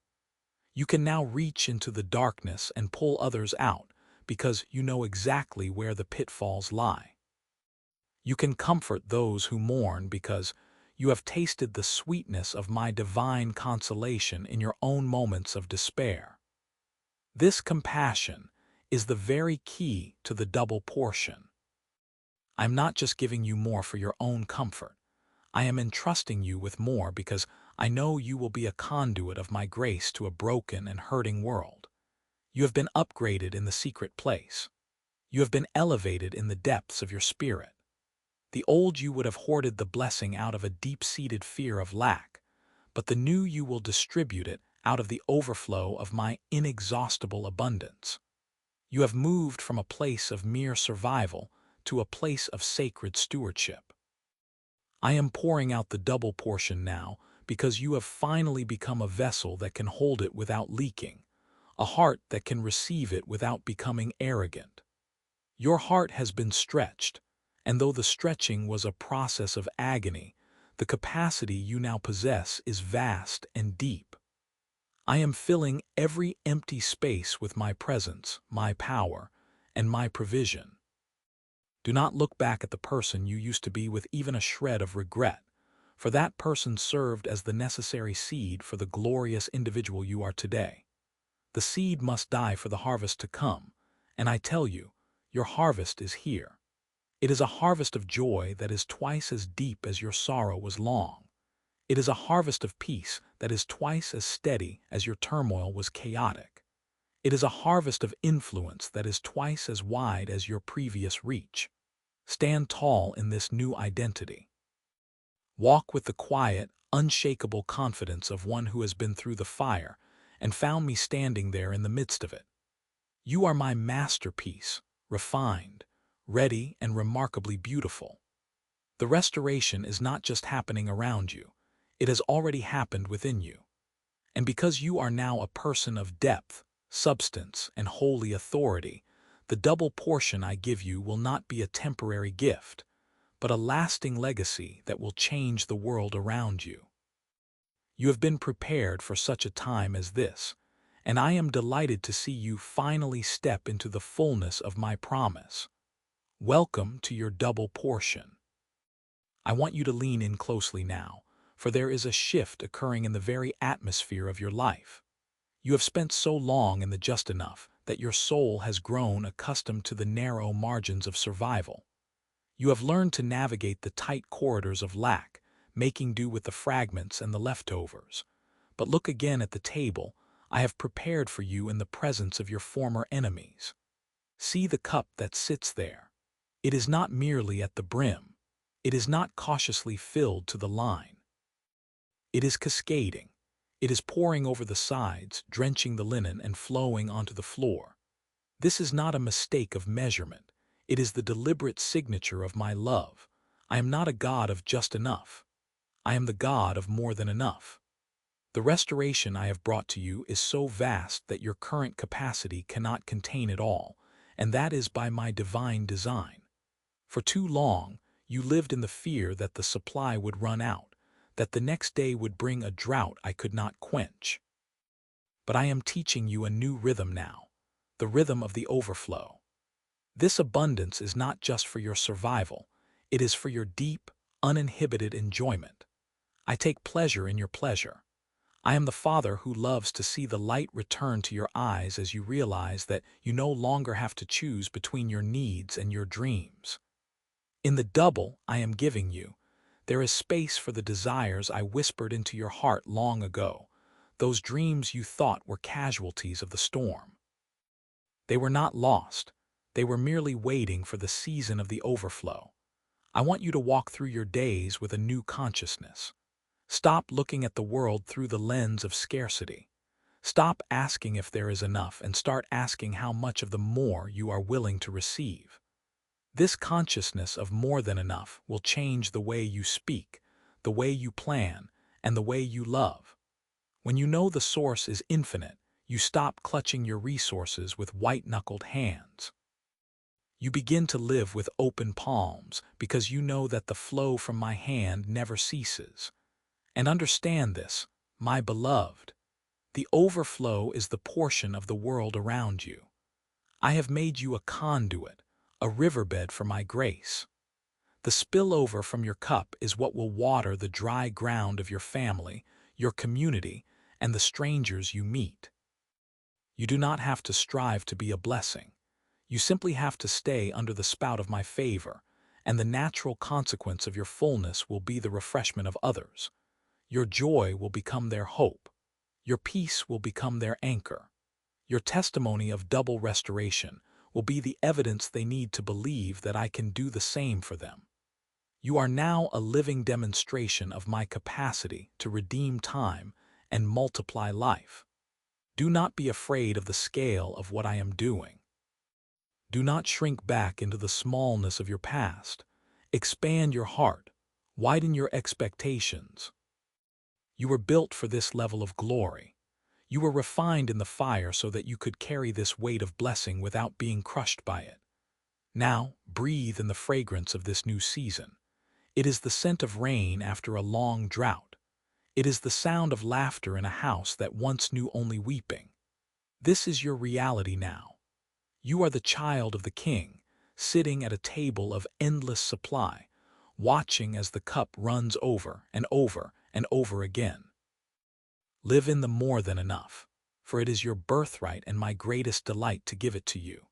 You can now reach into the darkness and pull others out because you know exactly where the pitfalls lie. You can comfort those who mourn because you have tasted the sweetness of my divine consolation in your own moments of despair. This compassion is the very key to the double portion. I'm not just giving you more for your own comfort. I am entrusting you with more because I know you will be a conduit of my grace to a broken and hurting world. You have been upgraded in the secret place. You have been elevated in the depths of your spirit. The old you would have hoarded the blessing out of a deep-seated fear of lack, but the new you will distribute it out of the overflow of my inexhaustible abundance. You have moved from a place of mere survival to a place of sacred stewardship. I am pouring out the double portion now because you have finally become a vessel that can hold it without leaking, a heart that can receive it without becoming arrogant. Your heart has been stretched, and though the stretching was a process of agony, the capacity you now possess is vast and deep. I am filling every empty space with my presence, my power, and my provision. Do not look back at the person you used to be with even a shred of regret, for that person served as the necessary seed for the glorious individual you are today. The seed must die for the harvest to come, and I tell you, your harvest is here. It is a harvest of joy that is twice as deep as your sorrow was long. It is a harvest of peace that is twice as steady as your turmoil was chaotic. It is a harvest of influence that is twice as wide as your previous reach. Stand tall in this new identity. Walk with the quiet, unshakable confidence of one who has been through the fire and found me standing there in the midst of it. You are my masterpiece, refined, ready, and remarkably beautiful. The restoration is not just happening around you, it has already happened within you. And because you are now a person of depth, substance, and holy authority, the double portion I give you will not be a temporary gift, but a lasting legacy that will change the world around you. You have been prepared for such a time as this, and I am delighted to see you finally step into the fullness of my promise. Welcome to your double portion. I want you to lean in closely now, for there is a shift occurring in the very atmosphere of your life. You have spent so long in the just enough that your soul has grown accustomed to the narrow margins of survival. You have learned to navigate the tight corridors of lack, making do with the fragments and the leftovers. But look again at the table I have prepared for you in the presence of your former enemies. See the cup that sits there. It is not merely at the brim. It is not cautiously filled to the line. It is cascading. It is pouring over the sides, drenching the linen and flowing onto the floor. This is not a mistake of measurement. It is the deliberate signature of my love. I am not a God of just enough. I am the God of more than enough. The restoration I have brought to you is so vast that your current capacity cannot contain it all, and that is by my divine design. For too long, you lived in the fear that the supply would run out, that the next day would bring a drought I could not quench. But I am teaching you a new rhythm now, the rhythm of the overflow. This abundance is not just for your survival, it is for your deep, uninhibited enjoyment. I take pleasure in your pleasure. I am the Father who loves to see the light return to your eyes as you realize that you no longer have to choose between your needs and your dreams. In the double I am giving you, there is space for the desires I whispered into your heart long ago, those dreams you thought were casualties of the storm. They were not lost. They were merely waiting for the season of the overflow. I want you to walk through your days with a new consciousness. Stop looking at the world through the lens of scarcity. Stop asking if there is enough and start asking how much of the more you are willing to receive. This consciousness of more than enough will change the way you speak, the way you plan, and the way you love. When you know the source is infinite, you stop clutching your resources with white-knuckled hands. You begin to live with open palms because you know that the flow from my hand never ceases. And understand this, my beloved, the overflow is the portion of the world around you. I have made you a conduit, a riverbed for my grace. The spillover from your cup is what will water the dry ground of your family, your community, and the strangers you meet. You do not have to strive to be a blessing. You simply have to stay under the spout of my favor, and the natural consequence of your fullness will be the refreshment of others. Your joy will become their hope. Your peace will become their anchor. Your testimony of double restoration will be the evidence they need to believe that I can do the same for them. You are now a living demonstration of my capacity to redeem time and multiply life. Do not be afraid of the scale of what I am doing. Do not shrink back into the smallness of your past. Expand your heart. Widen your expectations. You were built for this level of glory. You were refined in the fire so that you could carry this weight of blessing without being crushed by it. Now, breathe in the fragrance of this new season. It is the scent of rain after a long drought. It is the sound of laughter in a house that once knew only weeping. This is your reality now. You are the child of the King, sitting at a table of endless supply, watching as the cup runs over and over and over again. Live in the more than enough, for it is your birthright and my greatest delight to give it to you.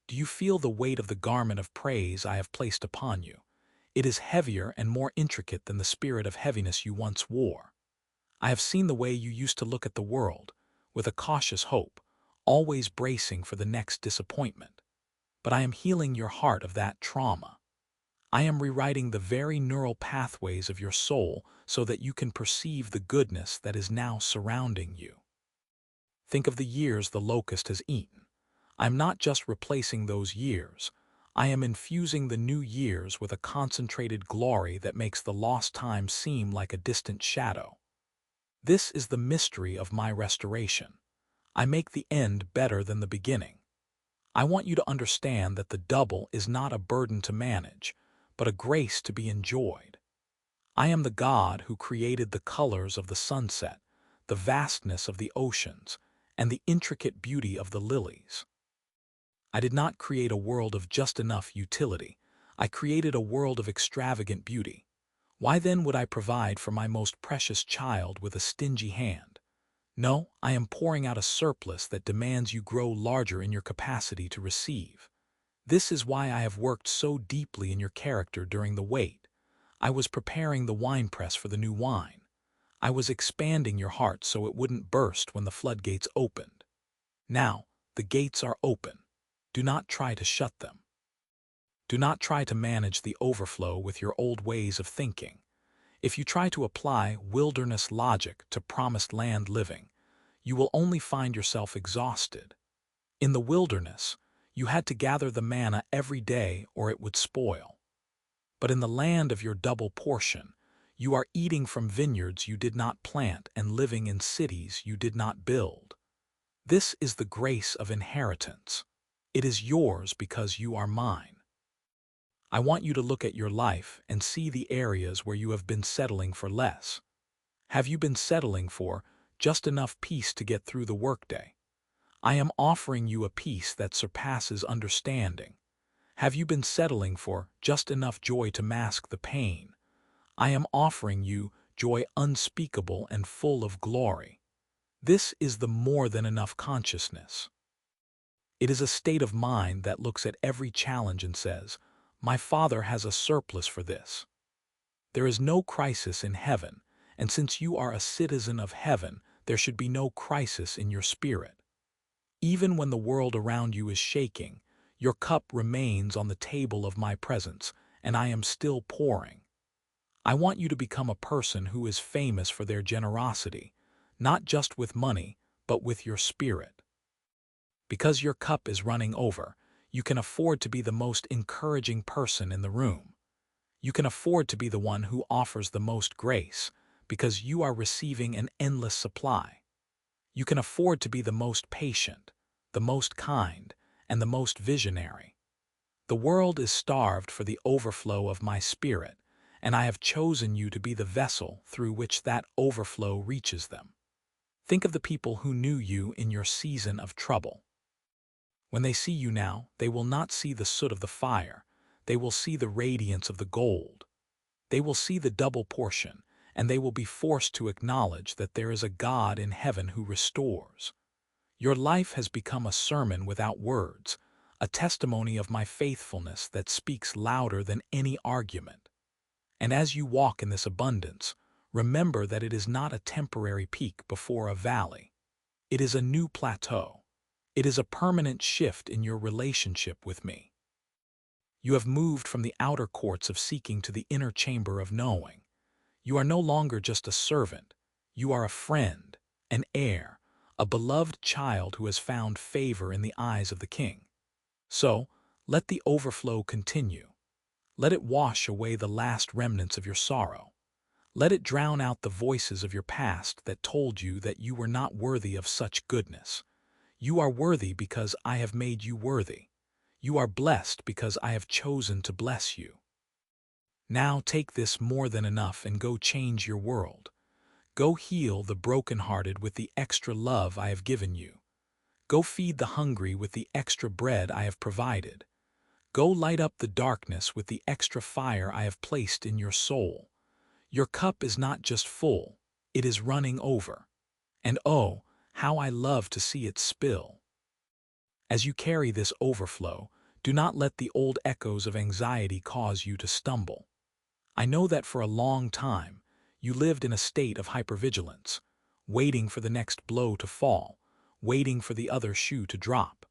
Do you feel the weight of the garment of praise I have placed upon you? It is heavier and more intricate than the spirit of heaviness you once wore. I have seen the way you used to look at the world, with a cautious hope, always bracing for the next disappointment. But I am healing your heart of that trauma. I am rewriting the very neural pathways of your soul so that you can perceive the goodness that is now surrounding you. Think of the years the locust has eaten. I'm not just replacing those years. I am infusing the new years with a concentrated glory that makes the lost time seem like a distant shadow. This is the mystery of my restoration. I make the end better than the beginning. I want you to understand that the double is not a burden to manage, but a grace to be enjoyed. I am the God who created the colors of the sunset, the vastness of the oceans, and the intricate beauty of the lilies. I did not create a world of just enough utility. I created a world of extravagant beauty. Why then would I provide for my most precious child with a stingy hand? No, I am pouring out a surplus that demands you grow larger in your capacity to receive. This is why I have worked so deeply in your character during the wait. I was preparing the winepress for the new wine. I was expanding your heart so it wouldn't burst when the floodgates opened. Now, the gates are open. Do not try to shut them. Do not try to manage the overflow with your old ways of thinking. If you try to apply wilderness logic to promised land living, you will only find yourself exhausted. In the wilderness, you had to gather the manna every day or it would spoil. But in the land of your double portion, you are eating from vineyards you did not plant and living in cities you did not build. This is the grace of inheritance. It is yours because you are mine. I want you to look at your life and see the areas where you have been settling for less. Have you been settling for just enough peace to get through the workday? I am offering you a peace that surpasses understanding. Have you been settling for just enough joy to mask the pain? I am offering you joy unspeakable and full of glory. This is the more than enough consciousness. It is a state of mind that looks at every challenge and says, "My Father has a surplus for this." There is no crisis in heaven, and since you are a citizen of heaven, there should be no crisis in your spirit. Even when the world around you is shaking, your cup remains on the table of my presence, and I am still pouring. I want you to become a person who is famous for their generosity, not just with money, but with your spirit. Because your cup is running over, you can afford to be the most encouraging person in the room. You can afford to be the one who offers the most grace, because you are receiving an endless supply. You can afford to be the most patient, the most kind, and the most visionary. The world is starved for the overflow of my spirit, and I have chosen you to be the vessel through which that overflow reaches them. Think of the people who knew you in your season of trouble. When they see you now, they will not see the soot of the fire. They will see the radiance of the gold. They will see the double portion, and they will be forced to acknowledge that there is a God in heaven who restores. Your life has become a sermon without words, a testimony of my faithfulness that speaks louder than any argument. And as you walk in this abundance, remember that it is not a temporary peak before a valley. It is a new plateau. It is a permanent shift in your relationship with me. You have moved from the outer courts of seeking to the inner chamber of knowing. You are no longer just a servant. You are a friend, an heir, a beloved child who has found favor in the eyes of the King. So, let the overflow continue. Let it wash away the last remnants of your sorrow. Let it drown out the voices of your past that told you that you were not worthy of such goodness. You are worthy because I have made you worthy. You are blessed because I have chosen to bless you. Now take this more than enough and go change your world. Go heal the brokenhearted with the extra love I have given you. Go feed the hungry with the extra bread I have provided. Go light up the darkness with the extra fire I have placed in your soul. Your cup is not just full, it is running over. And oh, how I love to see it spill. As you carry this overflow, do not let the old echoes of anxiety cause you to stumble. I know that for a long time, you lived in a state of hypervigilance, waiting for the next blow to fall, waiting for the other shoe to drop.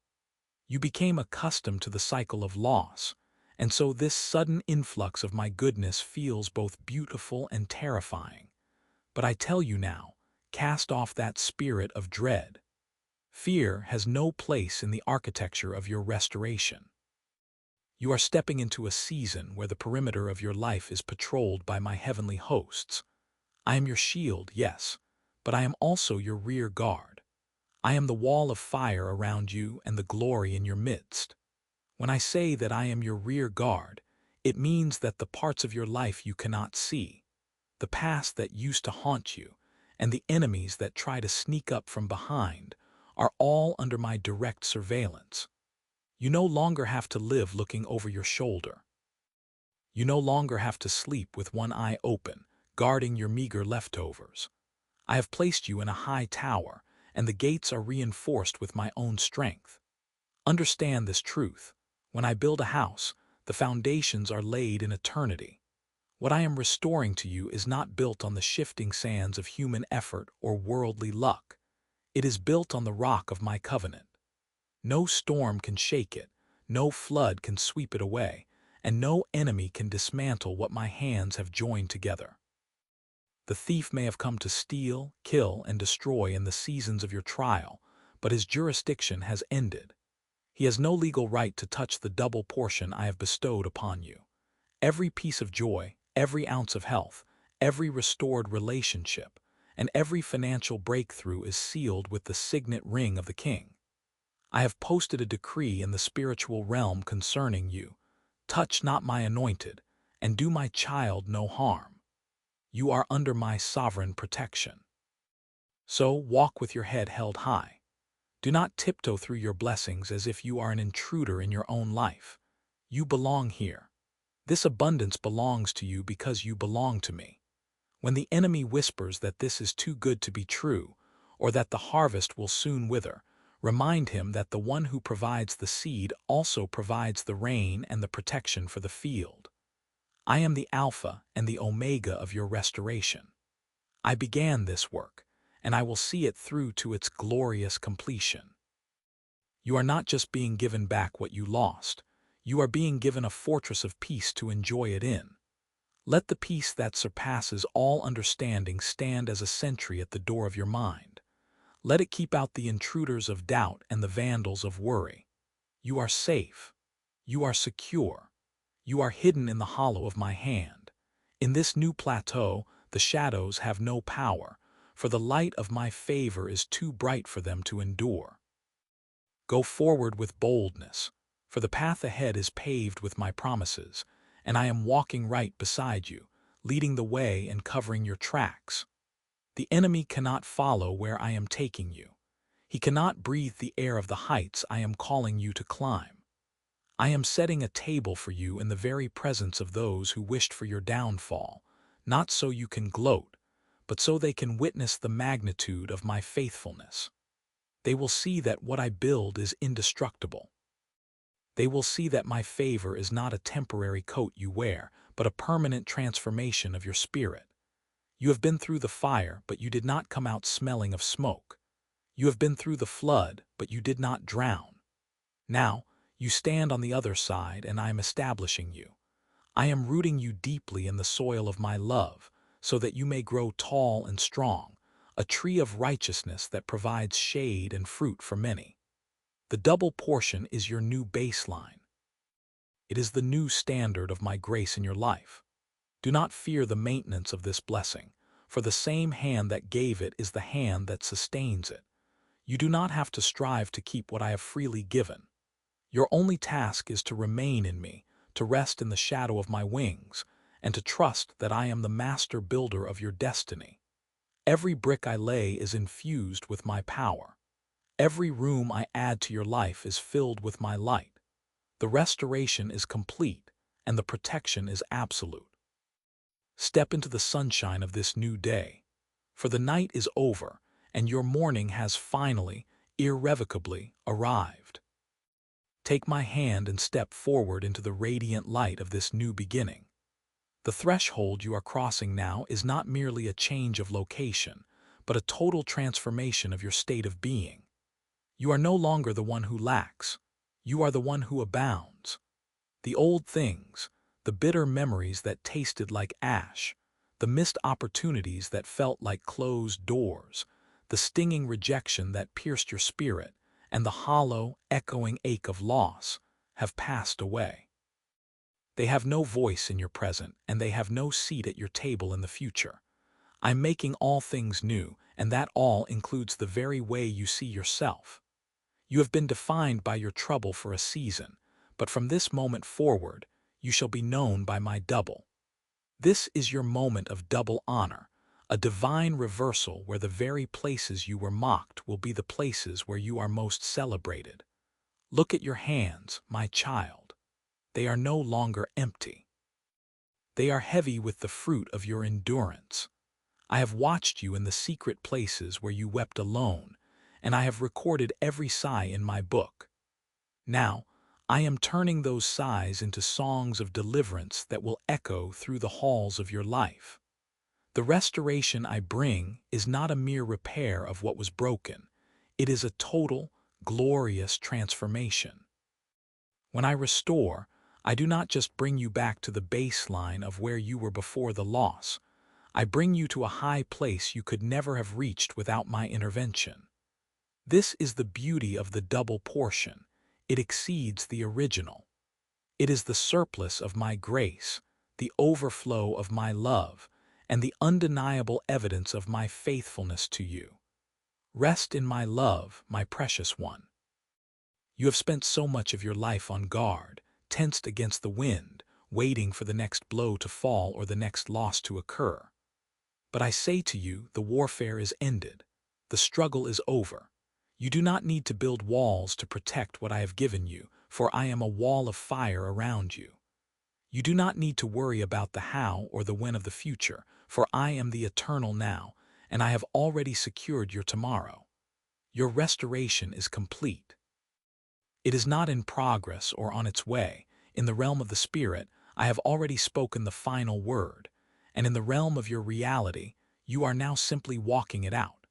You became accustomed to the cycle of loss, and so this sudden influx of my goodness feels both beautiful and terrifying. But I tell you now, cast off that spirit of dread. Fear has no place in the architecture of your restoration. You are stepping into a season where the perimeter of your life is patrolled by my heavenly hosts. I am your shield, yes, but I am also your rear guard. I am the wall of fire around you and the glory in your midst. When I say that I am your rear guard, it means that the parts of your life you cannot see, the past that used to haunt you, and the enemies that try to sneak up from behind, are all under my direct surveillance. You no longer have to live looking over your shoulder. You no longer have to sleep with one eye open, guarding your meager leftovers. I have placed you in a high tower, and the gates are reinforced with my own strength. Understand this truth. When I build a house, the foundations are laid in eternity. What I am restoring to you is not built on the shifting sands of human effort or worldly luck. It is built on the rock of my covenant. No storm can shake it, no flood can sweep it away, and no enemy can dismantle what my hands have joined together. The thief may have come to steal, kill, and destroy in the seasons of your trial, but his jurisdiction has ended. He has no legal right to touch the double portion I have bestowed upon you. Every piece of joy, every ounce of health, every restored relationship, and every financial breakthrough is sealed with the signet ring of the king. I have posted a decree in the spiritual realm concerning you. Touch not my anointed, and do my child no harm. You are under my sovereign protection. So walk with your head held high. Do not tiptoe through your blessings as if you are an intruder in your own life. You belong here. This abundance belongs to you because you belong to me. When the enemy whispers that this is too good to be true, or that the harvest will soon wither, remind him that the one who provides the seed also provides the rain and the protection for the field. I am the Alpha and the Omega of your restoration. I began this work, and I will see it through to its glorious completion. You are not just being given back what you lost, you are being given a fortress of peace to enjoy it in. Let the peace that surpasses all understanding stand as a sentry at the door of your mind. Let it keep out the intruders of doubt and the vandals of worry. You are safe. You are secure. You are hidden in the hollow of my hand. In this new plateau, the shadows have no power, for the light of my favor is too bright for them to endure. Go forward with boldness, for the path ahead is paved with my promises, and I am walking right beside you, leading the way and covering your tracks. The enemy cannot follow where I am taking you. He cannot breathe the air of the heights I am calling you to climb. I am setting a table for you in the very presence of those who wished for your downfall, not so you can gloat, but so they can witness the magnitude of my faithfulness. They will see that what I build is indestructible. They will see that my favor is not a temporary coat you wear, but a permanent transformation of your spirit. You have been through the fire, but you did not come out smelling of smoke. You have been through the flood, but you did not drown. Now, you stand on the other side, and I am establishing you. I am rooting you deeply in the soil of my love, so that you may grow tall and strong, a tree of righteousness that provides shade and fruit for many. The double portion is your new baseline. It is the new standard of my grace in your life. Do not fear the maintenance of this blessing, for the same hand that gave it is the hand that sustains it. You do not have to strive to keep what I have freely given. Your only task is to remain in me, to rest in the shadow of my wings, and to trust that I am the master builder of your destiny. Every brick I lay is infused with my power. Every room I add to your life is filled with my light. The restoration is complete, and the protection is absolute. Step into the sunshine of this new day, for the night is over, and your morning has finally, irrevocably arrived. Take my hand and step forward into the radiant light of this new beginning. The threshold you are crossing now is not merely a change of location, but a total transformation of your state of being. You are no longer the one who lacks. You are the one who abounds. The old things, the bitter memories that tasted like ash, the missed opportunities that felt like closed doors, the stinging rejection that pierced your spirit, and the hollow, echoing ache of loss, have passed away. They have no voice in your present, and they have no seat at your table in the future. I'm making all things new, and that all includes the very way you see yourself. You have been defined by your trouble for a season, but from this moment forward, you shall be known by my double. This is your moment of double honor, a divine reversal where the very places you were mocked will be the places where you are most celebrated. Look at your hands, my child. They are no longer empty. They are heavy with the fruit of your endurance. I have watched you in the secret places where you wept alone, and I have recorded every sigh in my book. Now, I am turning those sighs into songs of deliverance that will echo through the halls of your life. The restoration I bring is not a mere repair of what was broken. It is a total, glorious transformation. When I restore, I do not just bring you back to the baseline of where you were before the loss. I bring you to a high place you could never have reached without my intervention. This is the beauty of the double portion. It exceeds the original. It is the surplus of my grace, the overflow of my love, and the undeniable evidence of my faithfulness to you. Rest in my love, my precious one. You have spent so much of your life on guard, tensed against the wind, waiting for the next blow to fall or the next loss to occur. But I say to you, the warfare is ended. The struggle is over. You do not need to build walls to protect what I have given you, for I am a wall of fire around you. You do not need to worry about the how or the when of the future, for I am the eternal now, and I have already secured your tomorrow. Your restoration is complete. It is not in progress or on its way. In the realm of the Spirit, I have already spoken the final word, and in the realm of your reality, you are now simply walking it out.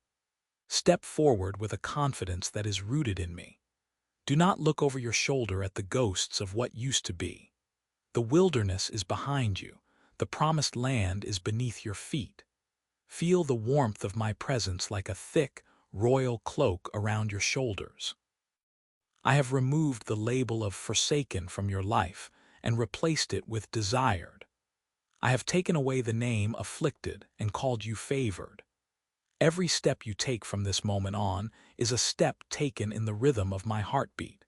Step forward with a confidence that is rooted in me. Do not look over your shoulder at the ghosts of what used to be. The wilderness is behind you. The promised land is beneath your feet. Feel the warmth of my presence like a thick, royal cloak around your shoulders. I have removed the label of forsaken from your life and replaced it with desired. I have taken away the name afflicted and called you favored. Every step you take from this moment on is a step taken in the rhythm of my heartbeat.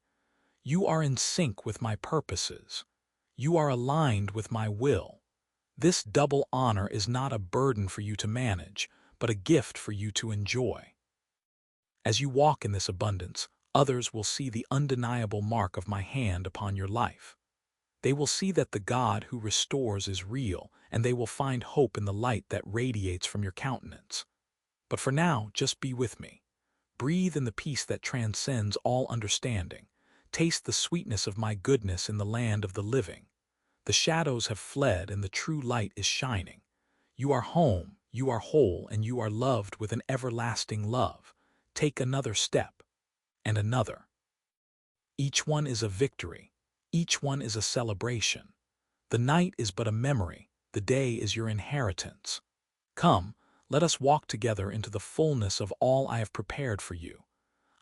You are in sync with my purposes. You are aligned with my will. This double honor is not a burden for you to manage, but a gift for you to enjoy. As you walk in this abundance, others will see the undeniable mark of my hand upon your life. They will see that the God who restores is real, and they will find hope in the light that radiates from your countenance. But for now, just be with me. Breathe in the peace that transcends all understanding. Taste the sweetness of my goodness in the land of the living. The shadows have fled and the true light is shining. You are home, you are whole, and you are loved with an everlasting love. Take another step, and another. Each one is a victory. Each one is a celebration. The night is but a memory. The day is your inheritance. Come, let us walk together into the fullness of all I have prepared for you.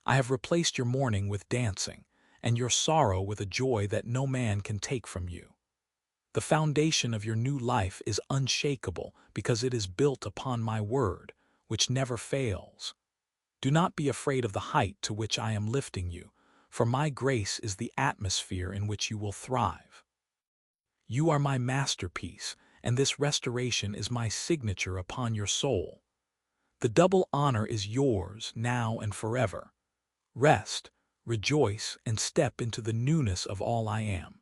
I have replaced your mourning with dancing, and your sorrow with a joy that no man can take from you. The foundation of your new life is unshakable because it is built upon my word, which never fails. Do not be afraid of the height to which I am lifting you, for my grace is the atmosphere in which you will thrive. You are my masterpiece, and this restoration is my signature upon your soul. The double honor is yours now and forever. Rest, rejoice, and step into the newness of all I am.